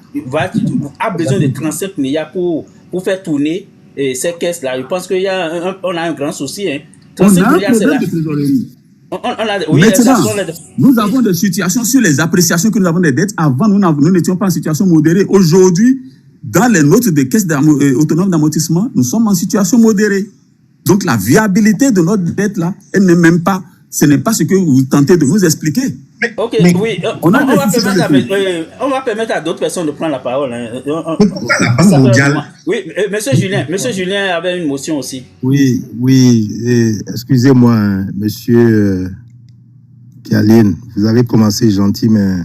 a besoin de 35 milliards pour faire tourner ces caisses-là, je pense qu'on a un grand souci. Hein. 35 milliards, c'est là. Maintenant, nous avons des situations sur les appréciations que nous avons des dettes. Avant, nous n'étions pas en situation modérée. Aujourd'hui, dans les notes des caisses autonomes d'amortissement, nous sommes en situation modérée. Donc, la viabilité de notre dette, là, elle n'est même pas, ce n'est pas ce que vous tentez de nous expliquer. Ok, oui, on va permettre à d'autres personnes de prendre la parole. Hein. Oui, monsieur Julien avait une motion aussi. Oui, excusez-moi, monsieur Kialine, vous avez commencé gentil, mais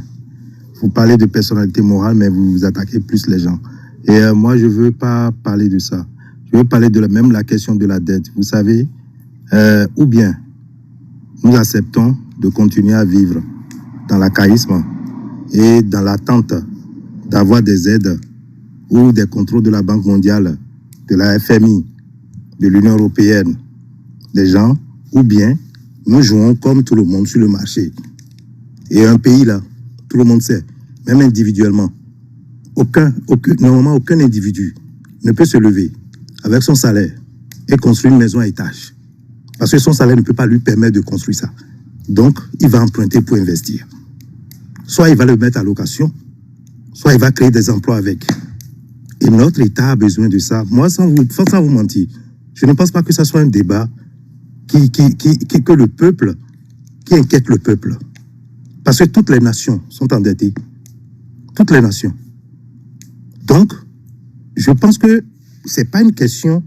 vous parlez de personnalité morale, mais vous attaquez plus les gens. Et moi, je ne veux pas parler de ça. Je veux parler de même la question de la dette. Vous savez, ou bien nous acceptons de continuer à vivre dans l'archaïsme et dans l'attente d'avoir des aides ou des contrôles de la Banque mondiale, de la FMI, de l'Union européenne, des gens, ou bien nous jouons comme tout le monde sur le marché. Et un pays là, tout le monde sait, même individuellement, normalement aucun individu ne peut se lever avec son salaire et construire une maison à étage. Parce que son salaire ne peut pas lui permettre de construire ça. Donc, il va emprunter pour investir. Soit il va le mettre à location, soit il va créer des emplois avec. Et notre État a besoin de ça. Moi, sans vous mentir, je ne pense pas que ça soit un débat que le peuple, qui inquiète le peuple. Parce que toutes les nations sont endettées. Toutes les nations. Donc, je pense que c'est pas une question...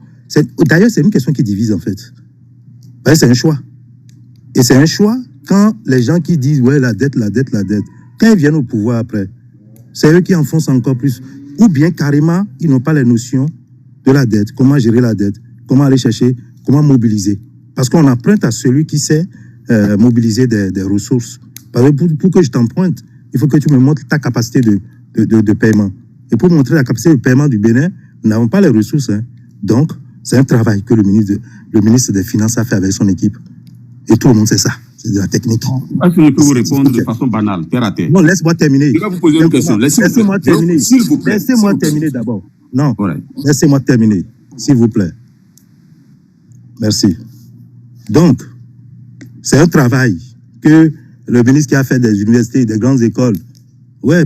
D'ailleurs, c'est une question qui divise, en fait. C'est un choix. Et c'est un choix quand les gens qui disent, ouais, la dette, quand ils viennent au pouvoir après, c'est eux qui enfoncent encore plus. Ou bien, carrément, ils n'ont pas les notions de la dette, comment gérer la dette, comment aller chercher, comment mobiliser. Parce qu'on emprunte à celui qui sait mobiliser des ressources. Parce que pour que je t'emprunte, il faut que tu me montres ta capacité de paiement. Et pour montrer la capacité de paiement du Bénin, nous n'avons pas les ressources. Hein. Donc, c'est un travail que le ministre des Finances a fait avec son équipe. Et tout le monde sait ça. C'est de la technique. Est-ce que je peux vous répondre de façon banale, terre à terre? Non, laisse-moi terminer. Je vais vous poser une question. Laissez-moi terminer. S'il vous plaît. Laissez-moi terminer d'abord. Non, ouais. Laissez-moi terminer, s'il vous plaît. Merci. Donc, c'est un travail que le ministre qui a fait des universités, des grandes écoles. Ouais,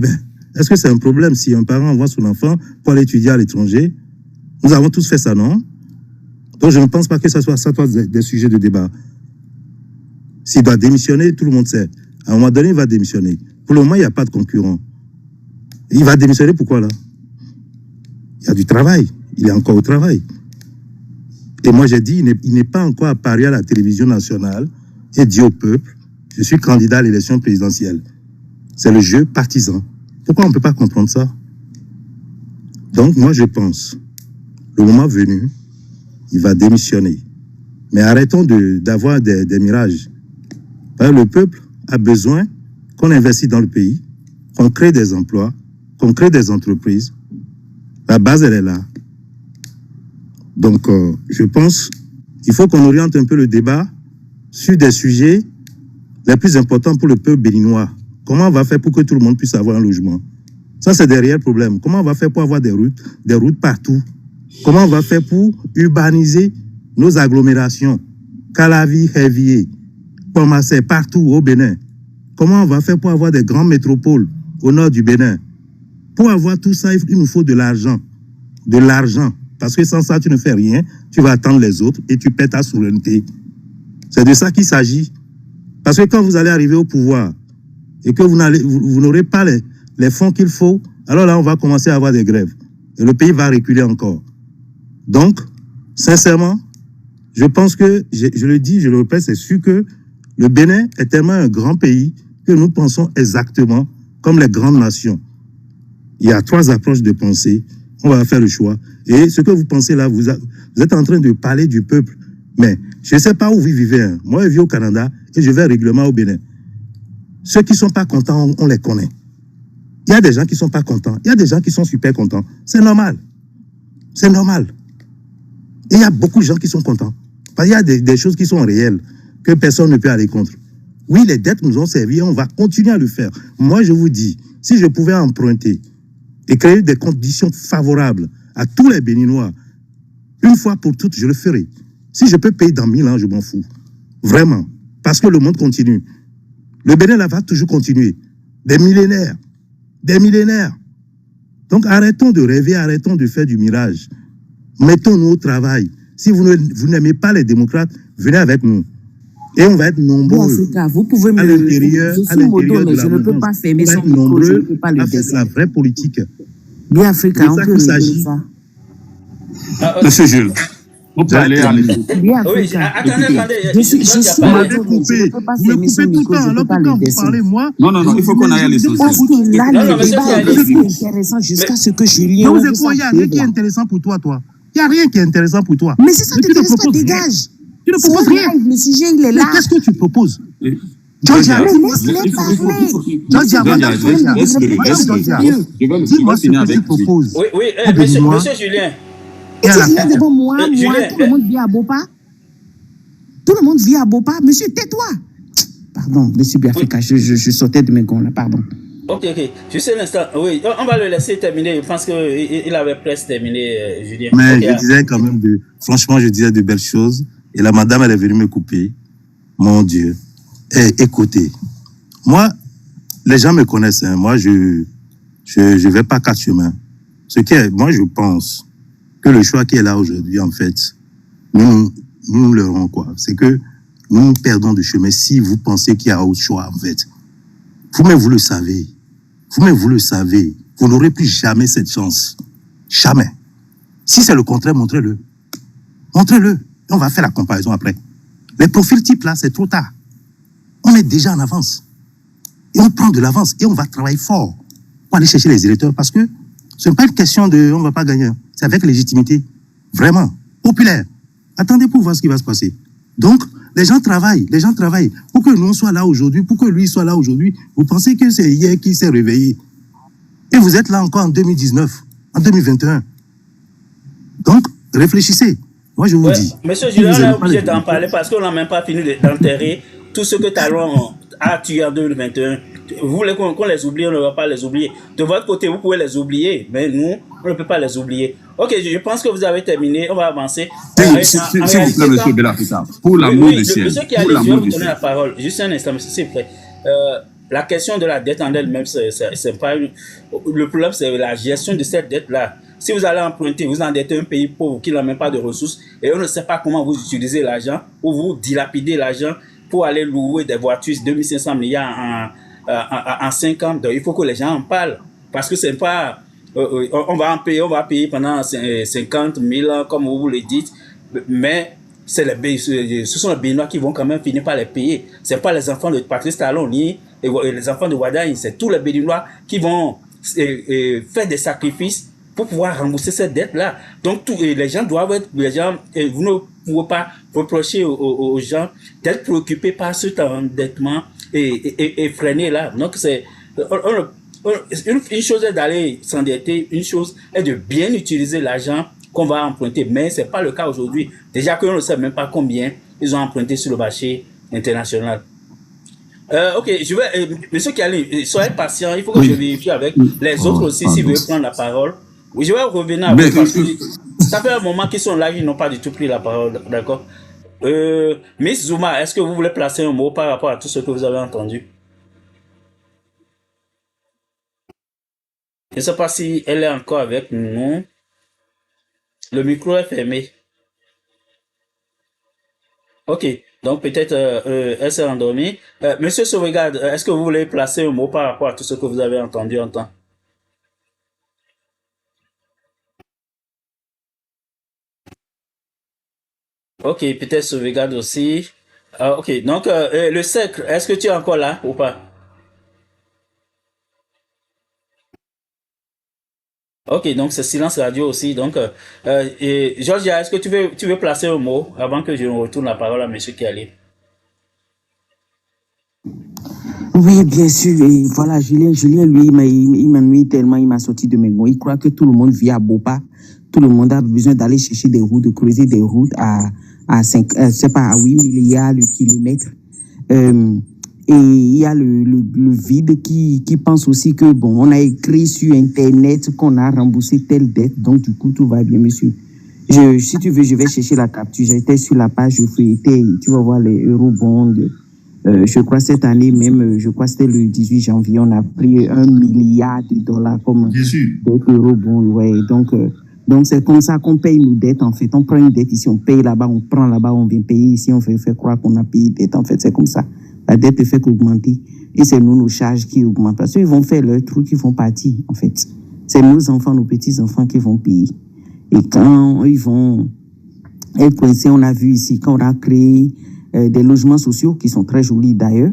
est-ce que c'est un problème si un parent envoie son enfant pour aller étudier à l'étranger? Nous avons tous fait ça, non? Donc, je ne pense pas que ça soit des sujets de débat. S'il doit démissionner, tout le monde sait. À un moment donné, il va démissionner. Pour le moment, il n'y a pas de concurrent. Il va démissionner, pourquoi là? Il y a du travail. Il est encore au travail. Et moi, j'ai dit, il n'est pas encore apparu à la télévision nationale et dit au peuple, je suis candidat à l'élection présidentielle. C'est le jeu partisan. Pourquoi on ne peut pas comprendre ça? Donc, moi, je pense, le moment venu, il va démissionner. Mais arrêtons d'avoir des mirages. Le peuple a besoin qu'on investisse dans le pays, qu'on crée des emplois, qu'on crée des entreprises. La base, elle est là. Donc, je pense qu'il faut qu'on oriente un peu le débat sur des sujets les plus importants pour le peuple béninois. Comment on va faire pour que tout le monde puisse avoir un logement? Ça, c'est des réels problèmes. Comment on va faire pour avoir des routes partout? Comment on va faire pour urbaniser nos agglomérations? Calavi, Hevier, Pomassé, partout au Bénin. Comment on va faire pour avoir des grandes métropoles au nord du Bénin? Pour avoir tout ça, il nous faut de l'argent. De l'argent. Parce que sans ça, tu ne fais rien. Tu vas attendre les autres et tu perds ta souveraineté. C'est de ça qu'il s'agit. Parce que quand vous allez arriver au pouvoir et que vous n'aurez pas les fonds qu'il faut, alors là, on va commencer à avoir des grèves. Et le pays va reculer encore. Donc, sincèrement, je pense que, je le dis, je le répète, c'est sûr que le Bénin est tellement un grand pays que nous pensons exactement comme les grandes nations. Il y a 3 approches de pensée. On va faire le choix. Et ce que vous pensez là, vous êtes en train de parler du peuple. Mais je ne sais pas où vous vivez. Hein. Moi, je vis au Canada et je vais régulièrement au Bénin. Ceux qui ne sont pas contents, on les connaît. Il y a des gens qui ne sont pas contents. Il y a des gens qui sont super contents. C'est normal. C'est normal. Et il y a beaucoup de gens qui sont contents. Parce qu'il y a des choses qui sont réelles, que personne ne peut aller contre. Oui, les dettes nous ont servi et on va continuer à le faire. Moi, je vous dis, si je pouvais emprunter et créer des conditions favorables à tous les Béninois, une fois pour toutes, je le ferai. Si je peux payer dans 1000 ans, je m'en fous. Vraiment. Parce que le monde continue. Le Bénin, là, va toujours continuer. Des millénaires. Des millénaires. Donc, arrêtons de rêver, arrêtons de faire du mirage. Mettons-nous au travail. Si vous n'aimez pas les démocrates, venez avec nous. Et on va être nombreux. Bon, Africa, vous pouvez à l'intérieur, je suis moto, mais je ne peux pas fermer son micro, je ne peux pas le descendre. La vraie politique. Bien, Africa, on peut régler ça. Monsieur Jules, vous parlez à l'écoute. Bien, Oui, Africa. attendez. Je suis Vous m'avez coupé. je ne peux pas Vous me fermer son coupez tout le micro, temps. je ne Alors peux pas que quand le vous descendre. parlez, moi... Non, il faut qu'on aille à l'essentiel. Parce que là, Non, le mais débat c'est est plus intéressant jusqu'à ce que Julien... Vous êtes quoi? Il n'y a rien qui est intéressant pour toi, toi. Il n'y a rien qui est intéressant pour toi. Mais c'est ça, tu ne t'intéresse pas, proposes rien. dégage. Tu ne proposes rien. Le sujet, il est Mais là. qu'est-ce que tu proposes? Georgia, laisse-les parler. Georgia, dis-moi ce que tu proposes. Oui, Au Béninois. monsieur Julien. Et à la Tu viens fin. devant moi, Julien, tout le monde vit à Bopa. Tout le monde vit à Bopa. Monsieur, tais-toi. Pardon, monsieur Biafrika, je sortais de mes gonds là, pardon. Ok. Juste un instant. Oui, on va le laisser terminer. Je pense qu'il avait presque terminé, Julien. Mais Ok, je disais quand même franchement, je disais de belles choses. Et la madame, elle est venue me couper. Mon Dieu. Eh, écoutez, moi, les gens me connaissent. Hein. Moi, je vais pas quatre chemins. Moi, je pense que le choix qui est là aujourd'hui, en fait, nous l'aurons quoi. C'est que nous perdons de chemin si vous pensez qu'il y a autre choix, en fait. Vous-même, vous le savez. Vous n'aurez plus jamais cette chance. Jamais. Si c'est le contraire, montrez-le. Montrez-le. Et on va faire la comparaison après. Les profils types là, c'est trop tard. On est déjà en avance. Et on prend de l'avance. Et on va travailler fort pour aller chercher les électeurs. Parce que ce n'est pas une question de on ne va pas gagner. C'est avec légitimité. Vraiment. Populaire. Attendez pour voir ce qui va se passer. Donc, les gens travaillent. Pour que nous on soit là aujourd'hui, pour que lui soit là aujourd'hui, vous pensez que c'est hier qu'il s'est réveillé. Et vous êtes là encore en 2019, en 2021. Donc, réfléchissez. Moi, je vous dis. Monsieur Julien, on est obligé d'en parler parce qu'on n'a même pas fini d'enterrer tout ce que Talon a tué en 2021. Vous voulez qu'on les oublie, on ne va pas les oublier. De votre côté, vous pouvez les oublier, mais nous, on ne peut pas les oublier. Ok, je pense que vous avez terminé, on va avancer. S'il vous plaît, monsieur Belafrika, pour l'amour du ciel. Monsieur qui a les yeux, vous donnez la parole. Juste un instant, monsieur, s'il vous plaît. La question de la dette en elle-même, c'est pas le problème, c'est la gestion de cette dette-là. Si vous allez emprunter, vous endettez un pays pauvre qui n'a même pas de ressources et on ne sait pas comment vous utilisez l'argent ou vous dilapidez l'argent pour aller louer des voitures 2500 milliards en 5 ans. Donc, il faut que les gens en parlent parce que c'est pas on va payer pendant 50 000 ans comme vous le dites, mais ce sont les Béninois qui vont quand même finir par les payer. C'est pas les enfants de Patrice Talon ni les enfants de Wadaï, c'est tous les Béninois qui vont faire des sacrifices pour pouvoir rembourser cette dette-là. Donc, les gens doivent être... vous ne pouvez pas reprocher aux gens d'être préoccupés par cet endettement et freiner là. Donc, c'est... Une chose est d'aller s'endetter, une chose est de bien utiliser l'argent qu'on va emprunter. Mais ce n'est pas le cas aujourd'hui. Déjà qu'on ne sait même pas combien ils ont emprunté sur le marché international. Ok, je vais, Monsieur Kiali, soyez patient, il faut que je vérifie avec les autres aussi s'ils veulent prendre la parole. Oui, je vais revenir à vous parce que ça fait un moment qu'ils sont là, ils n'ont pas du tout pris la parole, d'accord? Miss Zouma, est-ce que vous voulez placer un mot par rapport à tout ce que vous avez entendu? Je ne sais pas si elle est encore avec nous. Le micro est fermé. Ok, donc peut-être elle s'est endormie. Monsieur Sauvegarde, est-ce que vous voulez placer un mot par rapport à tout ce que vous avez entendu en temps? Ok, peut-être Sauvegarde aussi. Ok, donc le cercle, est-ce que tu es encore là ou pas? Ok, donc c'est silence radio aussi. Donc, Georgia, est-ce que tu veux placer un mot avant que je retourne la parole à Monsieur Kiali? Oui, bien sûr. Et voilà, Julien, lui, il m'ennuie tellement, il m'a sorti de mes mots. Il croit que tout le monde vit à Bopa. Tout le monde a besoin d'aller chercher des routes, de creuser des routes à 8 milliards de kilomètres. Et il y a le vide qui pense aussi que, bon, on a écrit sur Internet qu'on a remboursé telle dette, donc du coup, tout va bien, monsieur. Si tu veux, je vais chercher la capture. J'étais sur la page, je feuilletais, tu vas voir les eurobonds. Je crois cette année même, je crois c'était le 18 janvier, on a pris $1 milliard comme eurobonds, ouais. Donc c'est comme ça qu'on paye nos dettes, en fait. On prend une dette ici, on paye là-bas, on prend là-bas, on vient payer ici, on fait croire qu'on a payé dette. En fait, c'est comme ça. La dette ne fait qu'augmenter. Et c'est nous, nos charges qui augmentent. Parce qu'ils vont faire leur truc, ils vont partir, en fait. C'est nos enfants, nos petits-enfants qui vont payer. Et quand ils vont être coincés, on a vu ici, quand on a créé des logements sociaux qui sont très jolis d'ailleurs.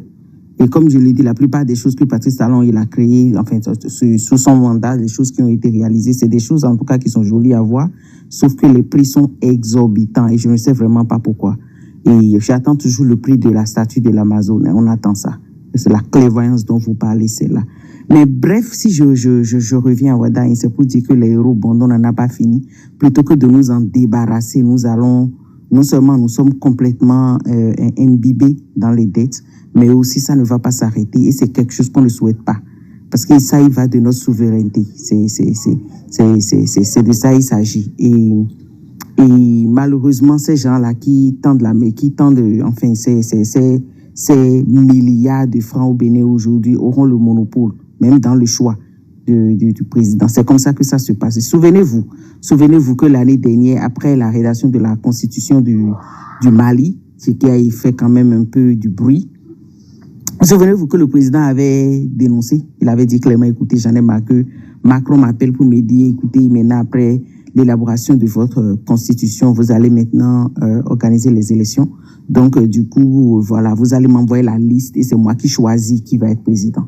Et comme je l'ai dit, la plupart des choses que Patrice Talon il a créées, enfin, sous son mandat, les choses qui ont été réalisées, c'est des choses en tout cas qui sont jolies à voir, sauf que les prix sont exorbitants et je ne sais vraiment pas pourquoi. Et j'attends toujours le prix de la statue de l'Amazon. On attend ça. C'est la clairvoyance dont vous parlez, c'est là. Mais bref, si je reviens à Wada, c'est pour dire que les eurobonds, on n'en a pas fini. Plutôt que de nous en débarrasser, nous allons, non seulement nous sommes complètement imbibés dans les dettes, mais aussi ça ne va pas s'arrêter et c'est quelque chose qu'on ne souhaite pas. Parce que ça, il va de notre souveraineté. C'est de ça il s'agit. Et malheureusement, ces gens-là qui tendent enfin, ces milliards de francs au Bénin aujourd'hui auront le monopole, même dans le choix du président. C'est comme ça que ça se passe. Souvenez-vous que l'année dernière, après la rédaction de la constitution du Mali, ce qui a fait quand même un peu du bruit, souvenez-vous que le président avait dénoncé, il avait dit clairement, écoutez, j'en ai marre que Macron m'appelle pour me dire, écoutez, maintenant après l'élaboration de votre constitution, vous allez maintenant organiser les élections. Donc, du coup, voilà, vous allez m'envoyer la liste et c'est moi qui choisis qui va être président.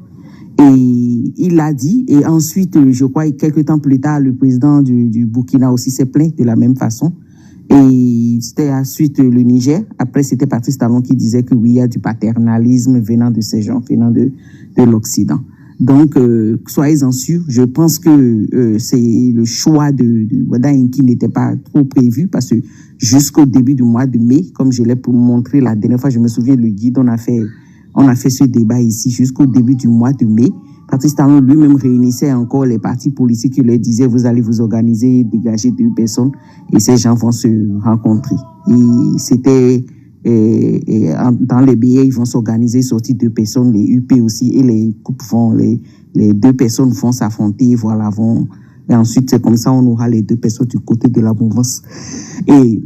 Et il l'a dit. Et ensuite, je crois, quelques temps plus tard, le président du Burkina aussi s'est plaint de la même façon. Et c'était ensuite le Niger. Après, c'était Patrice Talon qui disait que oui, il y a du paternalisme venant de ces gens, venant de l'Occident. Donc, soyez-en sûrs, je pense que c'est le choix de Wada qui n'était pas trop prévu parce que jusqu'au début du mois de mai, comme je l'ai montré la dernière fois, je me souviens, le guide, on a fait ce débat ici jusqu'au début du mois de mai. Patrice Talon lui-même réunissait encore les partis politiques qui leur disaient vous allez vous organiser, dégager 2 personnes et ces gens vont se rencontrer. Et c'était dans les billets, ils vont s'organiser, sortir 2 personnes, les UP aussi, et les coupes les 2 personnes vont s'affronter, voilà, et ensuite c'est comme ça on aura les 2 personnes du côté de la mouvance. Et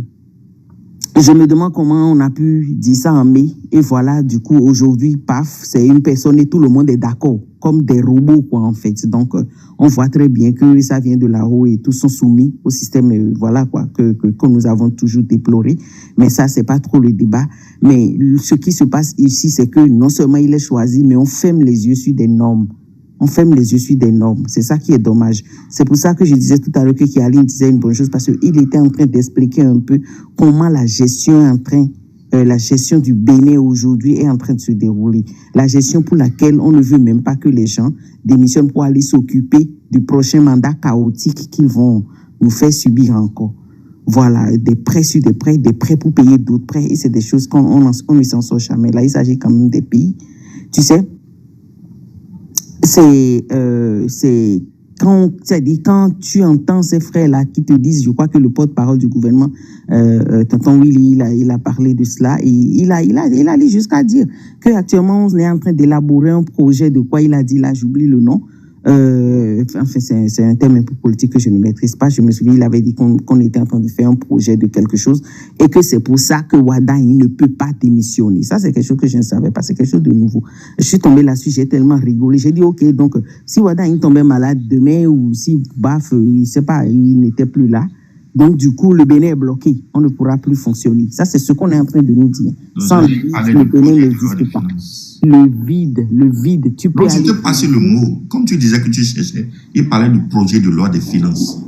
je me demande comment on a pu dire ça en mai. Et voilà, du coup, aujourd'hui, paf, c'est une personne et tout le monde est d'accord. Comme des robots, quoi, en fait. Donc, on voit très bien que ça vient de là-haut et tous sont soumis au système, voilà, quoi, que nous avons toujours déploré. Mais ça, c'est pas trop le débat. Mais ce qui se passe ici, c'est que non seulement il est choisi, mais on ferme les yeux sur des normes. On ferme les yeux sur des normes. C'est ça qui est dommage. C'est pour ça que je disais tout à l'heure que Kialine disait une bonne chose parce qu'il était en train d'expliquer un peu comment la gestion du Bénin aujourd'hui est en train de se dérouler. La gestion pour laquelle on ne veut même pas que les gens démissionnent pour aller s'occuper du prochain mandat chaotique qu'ils vont nous fait subir encore. Voilà, des prêts sur des prêts pour payer d'autres prêts. Et c'est des choses qu'on ne s'en sort jamais. Là, il s'agit quand même des pays. Tu sais, c'est quand tu entends ces frères-là qui te disent, je crois que le porte-parole du gouvernement, tonton Willy, il a parlé de cela, et il allait jusqu'à dire qu'actuellement, on est en train d'élaborer un projet de quoi il a dit là, j'oublie le nom. Enfin, c'est un terme un peu politique que je ne maîtrise pas. Je me souviens, il avait dit qu'on était en train de faire un projet de quelque chose et que c'est pour ça que Wada, il ne peut pas démissionner. Ça, c'est quelque chose que je ne savais pas. C'est quelque chose de nouveau. Je suis tombé là-dessus, j'ai tellement rigolé. J'ai dit, OK, donc, si Wada, il tombait malade demain ou si, baf, il sait pas, il n'était plus là. Donc, du coup, le Bénin est bloqué. On ne pourra plus fonctionner. Ça, c'est ce qu'on est en train de nous dire. Sans lui, le Bénin n'existe pas. Le vide, tu peux aller... Je te passe le mot. Comme tu disais que tu cherchais, il parlait du projet de loi des finances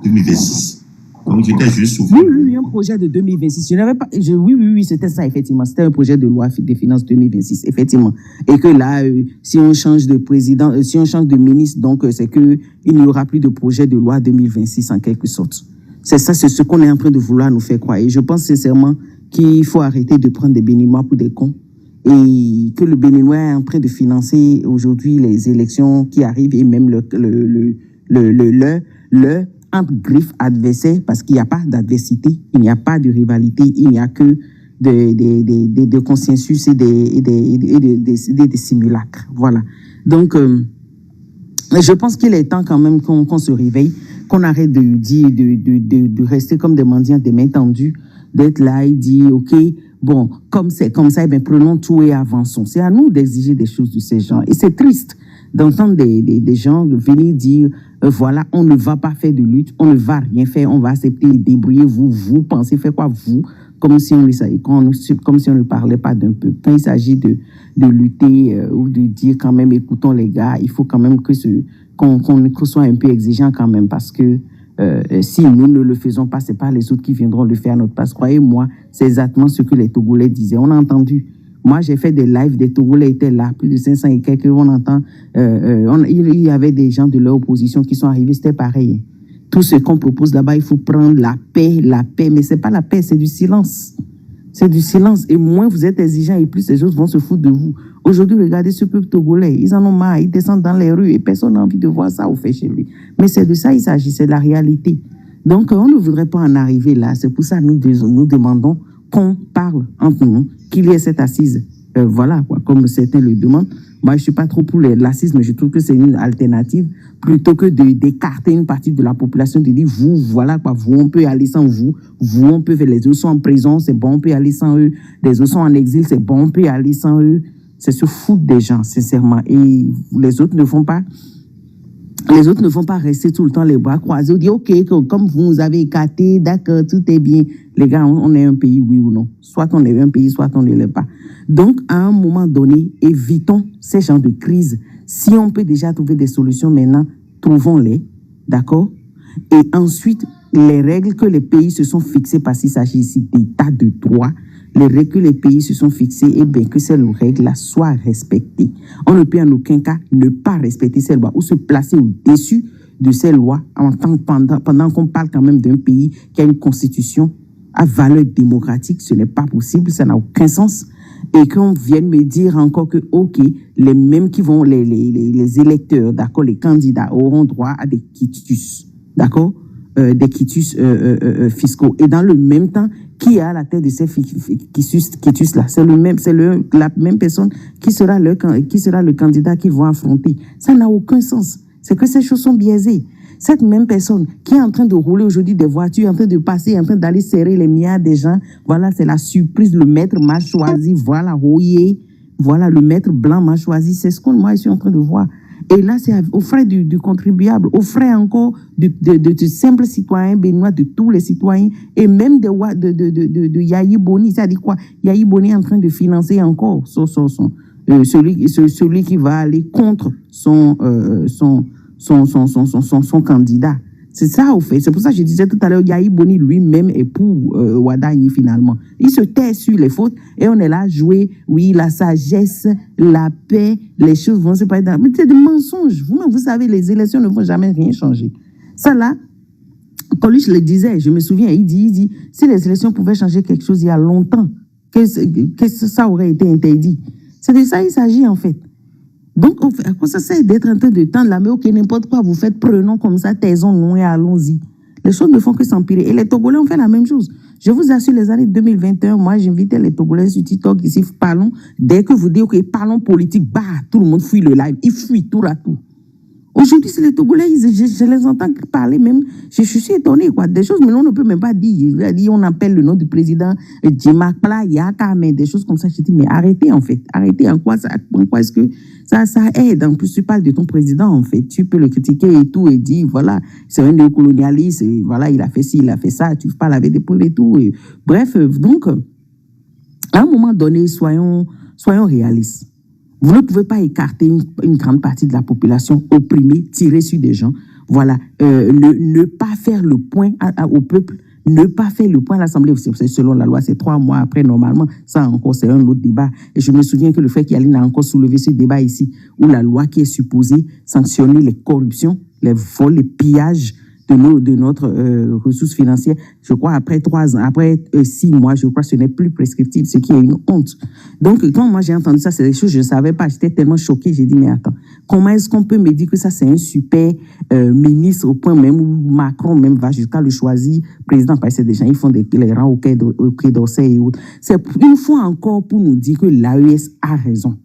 2026. Donc, j'étais juste souffert. Oui, un projet de 2026. Je n'avais pas... Oui, c'était ça, effectivement. C'était un projet de loi des finances 2026, effectivement. Et que là, si on change de président, si on change de ministre, donc c'est qu'il n'y aura plus de projet de loi 2026 en quelque sorte. C'est ça, c'est ce qu'on est en train de vouloir nous faire croire. Et je pense sincèrement qu'il faut arrêter de prendre des Béninois pour des cons. Et que le Béninois est en train de financer aujourd'hui les élections qui arrivent et même le entre griffes adversaire, parce qu'il n'y a pas d'adversité, il n'y a pas de rivalité, il n'y a que des consensus et des simulacres. Voilà. Donc, je pense qu'il est temps quand même qu'on se réveille, qu'on arrête de rester comme des mendiants des mains tendues, d'être là et dire, OK, bon, comme c'est comme ça, eh bien, prenons tout et avançons. C'est à nous d'exiger des choses de ces gens. Et c'est triste d'entendre des gens venir dire, voilà, on ne va pas faire de lutte, on ne va rien faire, on va accepter et débrouiller. Vous pensez faire quoi, vous? Comme si on ne parlait pas d'un peu. Quand il s'agit de lutter ou de dire quand même, écoutons les gars, il faut quand même qu'on soit un peu exigeant quand même, parce que si nous ne le faisons pas, c'est pas les autres qui viendront le faire à notre place. Croyez-moi, c'est exactement ce que les Togolais disaient. On a entendu. Moi, j'ai fait des lives, des Togolais étaient là, plus de 500 et quelques. On entend. Il y avait des gens de leur opposition qui sont arrivés, c'était pareil. Tout ce qu'on propose là-bas, il faut prendre la paix, mais c'est pas la paix, c'est du silence. C'est du silence. Et moins vous êtes exigeants et plus les autres vont se foutre de vous. Aujourd'hui, regardez ce peuple togolais. Ils en ont marre. Ils descendent dans les rues et personne n'a envie de voir ça au fait chez lui. Mais c'est de ça il s'agit, c'est de la réalité. Donc, on ne voudrait pas en arriver là. C'est pour ça que nous demandons qu'on parle entre nous, qu'il y ait cette assise. Voilà, quoi, comme certains le demandent. Moi, je ne suis pas trop pour l'assise, mais je trouve que c'est une alternative plutôt que d'écarter une partie de la population, de dire, vous, voilà, quoi, vous, on peut aller sans vous. Vous, on peut faire, les autres sont en prison, c'est bon, on peut aller sans eux. Les autres sont en exil, c'est bon, on peut aller sans eux. C'est se foutre des gens, sincèrement. Et les autres ne vont pas rester tout le temps les bras croisés. On dit, OK, comme vous avez écarté, d'accord, tout est bien. Les gars, on est un pays, oui ou non. Soit on est un pays, soit on ne l'est pas. Donc, à un moment donné, évitons ces genres de crises. Si on peut déjà trouver des solutions maintenant, trouvons-les, d'accord? Et ensuite, les règles que les pays se sont fixées, parce qu'il s'agit ici d'état de droit, les règles que les pays se sont fixées, et bien que ces règles-là soient respectées. On ne peut en aucun cas ne pas respecter ces lois ou se placer au-dessus de ces lois pendant qu'on parle quand même d'un pays qui a une constitution à valeur démocratique. Ce n'est pas possible, ça n'a aucun sens. Et qu'on vienne me dire encore que, OK, les mêmes qui vont, les électeurs, d'accord, les candidats auront droit à des quitus, d'accord, des quitus fiscaux. Et dans le même temps, qui est à la tête de ces quitus-là? C'est la même personne qui sera le candidat qu'ils vont affronter. Ça n'a aucun sens. C'est que ces choses sont biaisées. Cette même personne qui est en train de rouler aujourd'hui des voitures, en train de passer, en train d'aller serrer les milliards des gens, voilà, c'est la surprise, le maître m'a choisi, voilà, oyez, voilà, le maître blanc m'a choisi, c'est ce que moi je suis en train de voir. Et là, c'est aux frais du contribuable, aux frais encore de simples citoyens béninois, de tous les citoyens, et même de Yahi Boni. Ça dit quoi? Yahi Boni est en train de financer encore celui qui va aller contre son candidat. C'est ça, au fait. C'est pour ça que je disais tout à l'heure, Yahi Boni lui-même est pour Wadaini finalement. Il se tait sur les fautes et on est là à jouer, oui, la sagesse, la paix, les choses vont se passer. Mais c'est des mensonges. Vous savez, les élections ne vont jamais rien changer. Ça là, Coluche le disait, je me souviens, il dit, si les élections pouvaient changer quelque chose il y a longtemps, que ça aurait été interdit. C'est de ça il s'agit en fait. Donc, à quoi ça sert d'être en train de tendre la main, ok, n'importe quoi, vous faites, prenons comme ça, taisons-nous et allons-y. Les choses ne font que s'empirer. Et les Togolais ont fait la même chose. Je vous assure, les années 2021, moi, j'invitais les Togolais sur TikTok ici, parlons. Dès que vous dites, ok, parlons politique, bah, tout le monde fuit le live. Ils fuient tout à tout. Aujourd'hui, c'est les Togolais, je les entends parler même. Je suis étonné, quoi. Des choses, mais on ne peut même pas dire. On appelle le nom du président, Djemakpla, Yaka, mais des choses comme ça. Je dis, mais arrêtez, en fait. Arrêtez. En quoi est-ce que ça aide? En plus, tu parles de ton président, en fait. Tu peux le critiquer et tout, et dire, voilà, c'est un néocolonialiste, et voilà, il a fait ci, il a fait ça. Tu parles avec des preuves et tout. Et, bref, donc, à un moment donné, soyons réalistes. Vous ne pouvez pas écarter une grande partie de la population, opprimer, tirer sur des gens. Voilà, ne pas faire le point au peuple, ne pas faire le point à l'Assemblée. Selon la loi, c'est 3 mois après, normalement. Ça encore, c'est un autre débat. Et je me souviens que le fait qu'Yaline a encore soulevé ce débat ici, où la loi qui est supposée sanctionner les corruptions, les vols, les pillages de notre ressource financière, je crois, après 3 ans, après 6 mois, je crois que ce n'est plus prescriptible, ce qui est une honte. Donc, quand moi j'ai entendu ça, c'est des choses que je ne savais pas, j'étais tellement choquée, j'ai dit, mais attends, comment est-ce qu'on peut me dire que ça, c'est un super ministre, au point même où Macron même va jusqu'à le choisir président, parce que c'est des gens, ils font les rangs au Quai d'Orsay et autres. C'est une fois encore pour nous dire que l'AES a raison.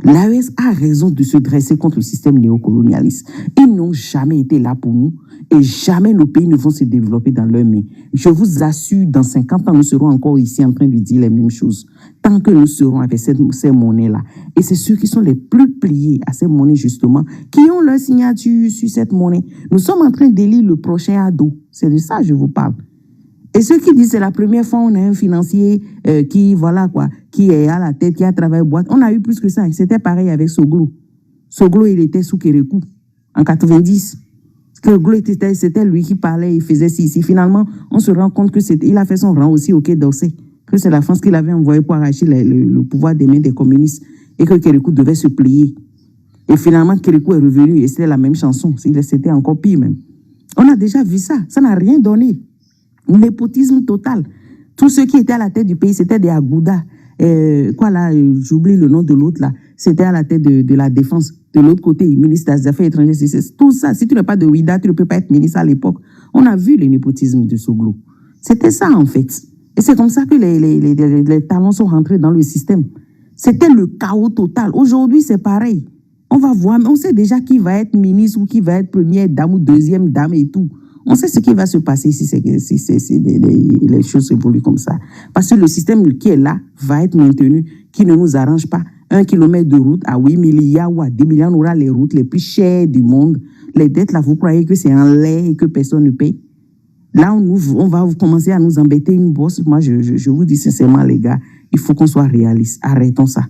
L'AES a raison de se dresser contre le système néocolonialiste. Ils n'ont jamais été là pour nous et jamais nos pays ne vont se développer dans leur main. Je vous assure, dans 50 ans, nous serons encore ici en train de dire les mêmes choses. Tant que nous serons avec ces monnaies-là. Et c'est ceux qui sont les plus pliés à ces monnaies, justement, qui ont leur signature sur cette monnaie. Nous sommes en train d'élire le prochain ado. C'est de ça que je vous parle. Et ceux qui disent c'est la première fois on a un financier qui, voilà quoi, qui est à la tête, qui a travaillé boîte. On a eu plus que ça. C'était pareil avec Soglo. Soglo, il était sous Kérékou en 90. Soglo, c'était lui qui parlait, il faisait ci, ici. Finalement, on se rend compte que il a fait son rang aussi au Quai d'Orsay. Que c'est la France qui l'avait envoyé pour arracher le pouvoir des mains des communistes. Et que Kérékou devait se plier. Et finalement, Kérékou est revenu et c'était la même chanson. C'était encore pire même. On a déjà vu ça. Ça n'a rien donné. Népotisme total. Tous ceux qui étaient à la tête du pays, c'était des Agouda. Quoi là, j'oublie le nom de l'autre là. C'était à la tête de la défense. De l'autre côté, ministre des Affaires étrangères. C'est tout ça. Si tu n'es pas de Ouida, tu ne peux pas être ministre à l'époque. On a vu le népotisme de Soglo. C'était ça en fait. Et c'est comme ça que les talents sont rentrés dans le système. C'était le chaos total. Aujourd'hui, c'est pareil. On va voir, mais on sait déjà qui va être ministre ou qui va être première dame ou deuxième dame et tout. On sait ce qui va se passer si les choses évoluent comme ça. Parce que le système qui est là va être maintenu, qui ne nous arrange pas. 1 kilomètre de route à 8 milliards ou à 10 milliards, on aura les routes les plus chères du monde. Les dettes, là, vous croyez que c'est en lait et que personne ne paye? Là, on va commencer à nous embêter une bosse. Moi, je vous dis sincèrement, les gars, il faut qu'on soit réaliste. Arrêtons ça.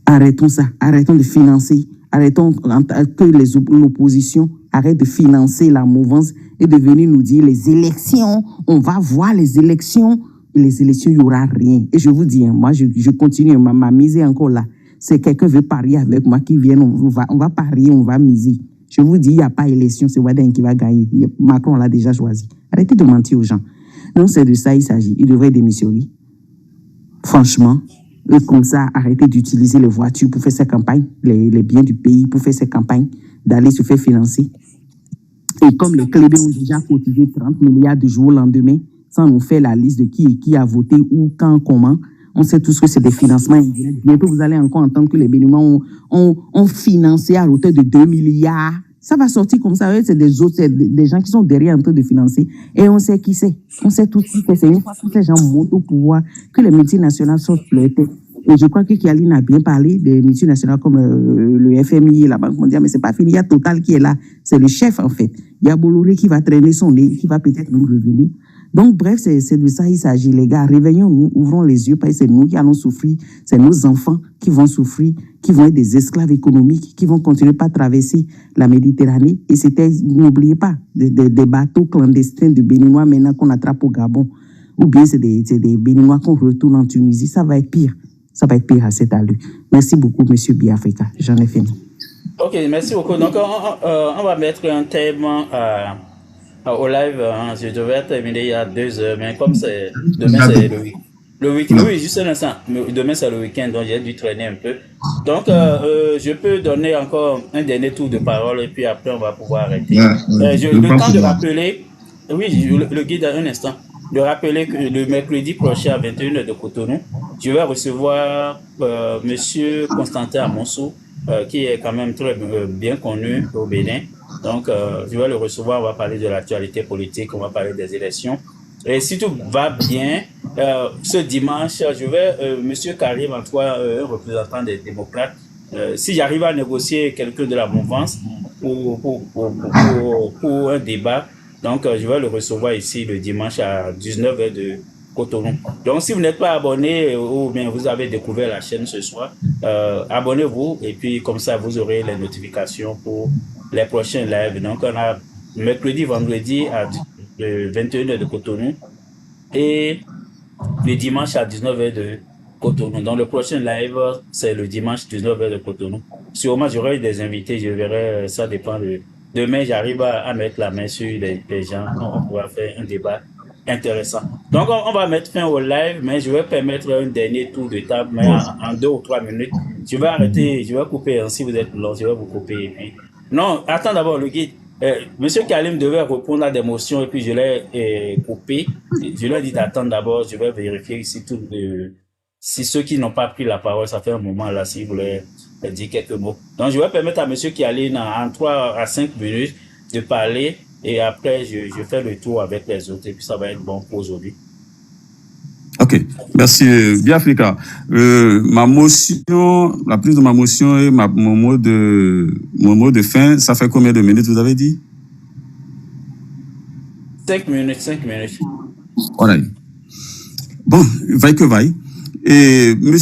Arrêtons ça. Arrêtons de financer. Arrêtons que l'opposition arrête de financer la mouvance et de venir nous dire les élections. On va voir les élections. Et les élections, il n'y aura rien. Et je vous dis, hein, moi, je continue. Ma mise est encore là. C'est quelqu'un veut parier avec moi qui vient. On va parier, on va miser. Je vous dis, il n'y a pas élection. C'est Ouadane qui va gagner. Macron l'a déjà choisi. Arrêtez de mentir aux gens. Donc, c'est de ça il s'agit. Il devrait démissionner. Franchement. Et comme ça, arrêtez d'utiliser les voitures pour faire ses campagnes, les biens du pays pour faire ses campagnes, d'aller se faire financer. Et comme les Clébés ont déjà cotisé 30 milliards du jour au lendemain, sans nous faire la liste de qui a voté, où, quand, comment, on sait tous que c'est des financements indirects. Bientôt, vous allez encore entendre que les Béninois ont financé à hauteur de 2 milliards. Ça va sortir comme ça. C'est des autres, c'est des gens qui sont derrière en train de financer. Et on sait qui c'est. On sait tout qui c'est. Une fois que ces gens montent au pouvoir, que les multinationales sortent leur tête. Et je crois que Kialine a bien parlé des multinationales comme le FMI et la Banque mondiale, mais c'est pas fini. Il y a Total qui est là. C'est le chef, en fait. Il y a Bolloré qui va traîner son nez, qui va peut-être nous revenir. Donc, bref, c'est de ça il s'agit, les gars. Réveillons-nous, ouvrons les yeux, parce que c'est nous qui allons souffrir. C'est nos enfants qui vont souffrir, qui vont être des esclaves économiques, qui vont continuer par traverser la Méditerranée. Et c'était, n'oubliez pas, des bateaux clandestins de Béninois maintenant qu'on attrape au Gabon. Ou bien c'est des Béninois qu'on retourne en Tunisie. Ça va être pire. Ça va être pire à cette allure. Merci beaucoup, monsieur Biafrika. J'en ai fini. Ok, merci beaucoup. Donc, on va mettre un terme au live, hein, je devais terminer il y a 2 heures, mais comme c'est demain c'est le week-end, oui, juste un instant, demain c'est le week-end, donc j'ai dû traîner un peu. Donc je peux donner encore un dernier tour de parole et puis après on va pouvoir arrêter. Le temps de rappeler, oui, le guide un instant, de rappeler que le mercredi prochain à 21h de Cotonou, je vais recevoir Monsieur Constantin Amonso, qui est quand même très bien connu au Bénin. Donc, je vais le recevoir, on va parler de l'actualité politique, on va parler des élections. Et si tout va bien, ce dimanche, je vais, Monsieur Karim, en tout cas, un représentant des démocrates, si j'arrive à négocier quelqu'un de la mouvance pour un débat, donc je vais le recevoir ici le dimanche à 19h de Cotonou. Donc, si vous n'êtes pas abonné ou bien vous avez découvert la chaîne ce soir, abonnez-vous et puis comme ça, vous aurez les notifications pour les prochains lives. Donc, on a mercredi, vendredi à 21h de Cotonou et le dimanche à 19h de Cotonou. Donc, le prochain live, c'est le dimanche 19h de Cotonou. Sûrement, j'aurai des invités, je verrai, ça dépend de... Demain, j'arrive à mettre la main sur les gens, on pourra faire un débat intéressant. Donc, on va mettre fin au live, mais je vais permettre un dernier tour de table, mais en 2 ou 3 minutes. Je vais arrêter, je vais couper, hein, si vous êtes long, je vais vous couper. Et puis... Non, attends d'abord, le guide. Monsieur Kalim devait répondre à des motions et puis je l'ai coupé. Je lui ai dit d'attendre d'abord, je vais vérifier si ceux qui n'ont pas pris la parole, ça fait un moment là, s'ils voulaient dire quelques mots. Donc, je vais permettre à monsieur Kalim en 3 à 5 minutes de parler et après, je fais le tour avec les autres et puis ça va être bon pour aujourd'hui. Ok, merci Biafrika. Ma motion, la prise de ma motion et mon mot de fin, ça fait combien de minutes vous avez dit? 5 minutes, 5 minutes. Voilà. Bon, vaille que vaille. Et monsieur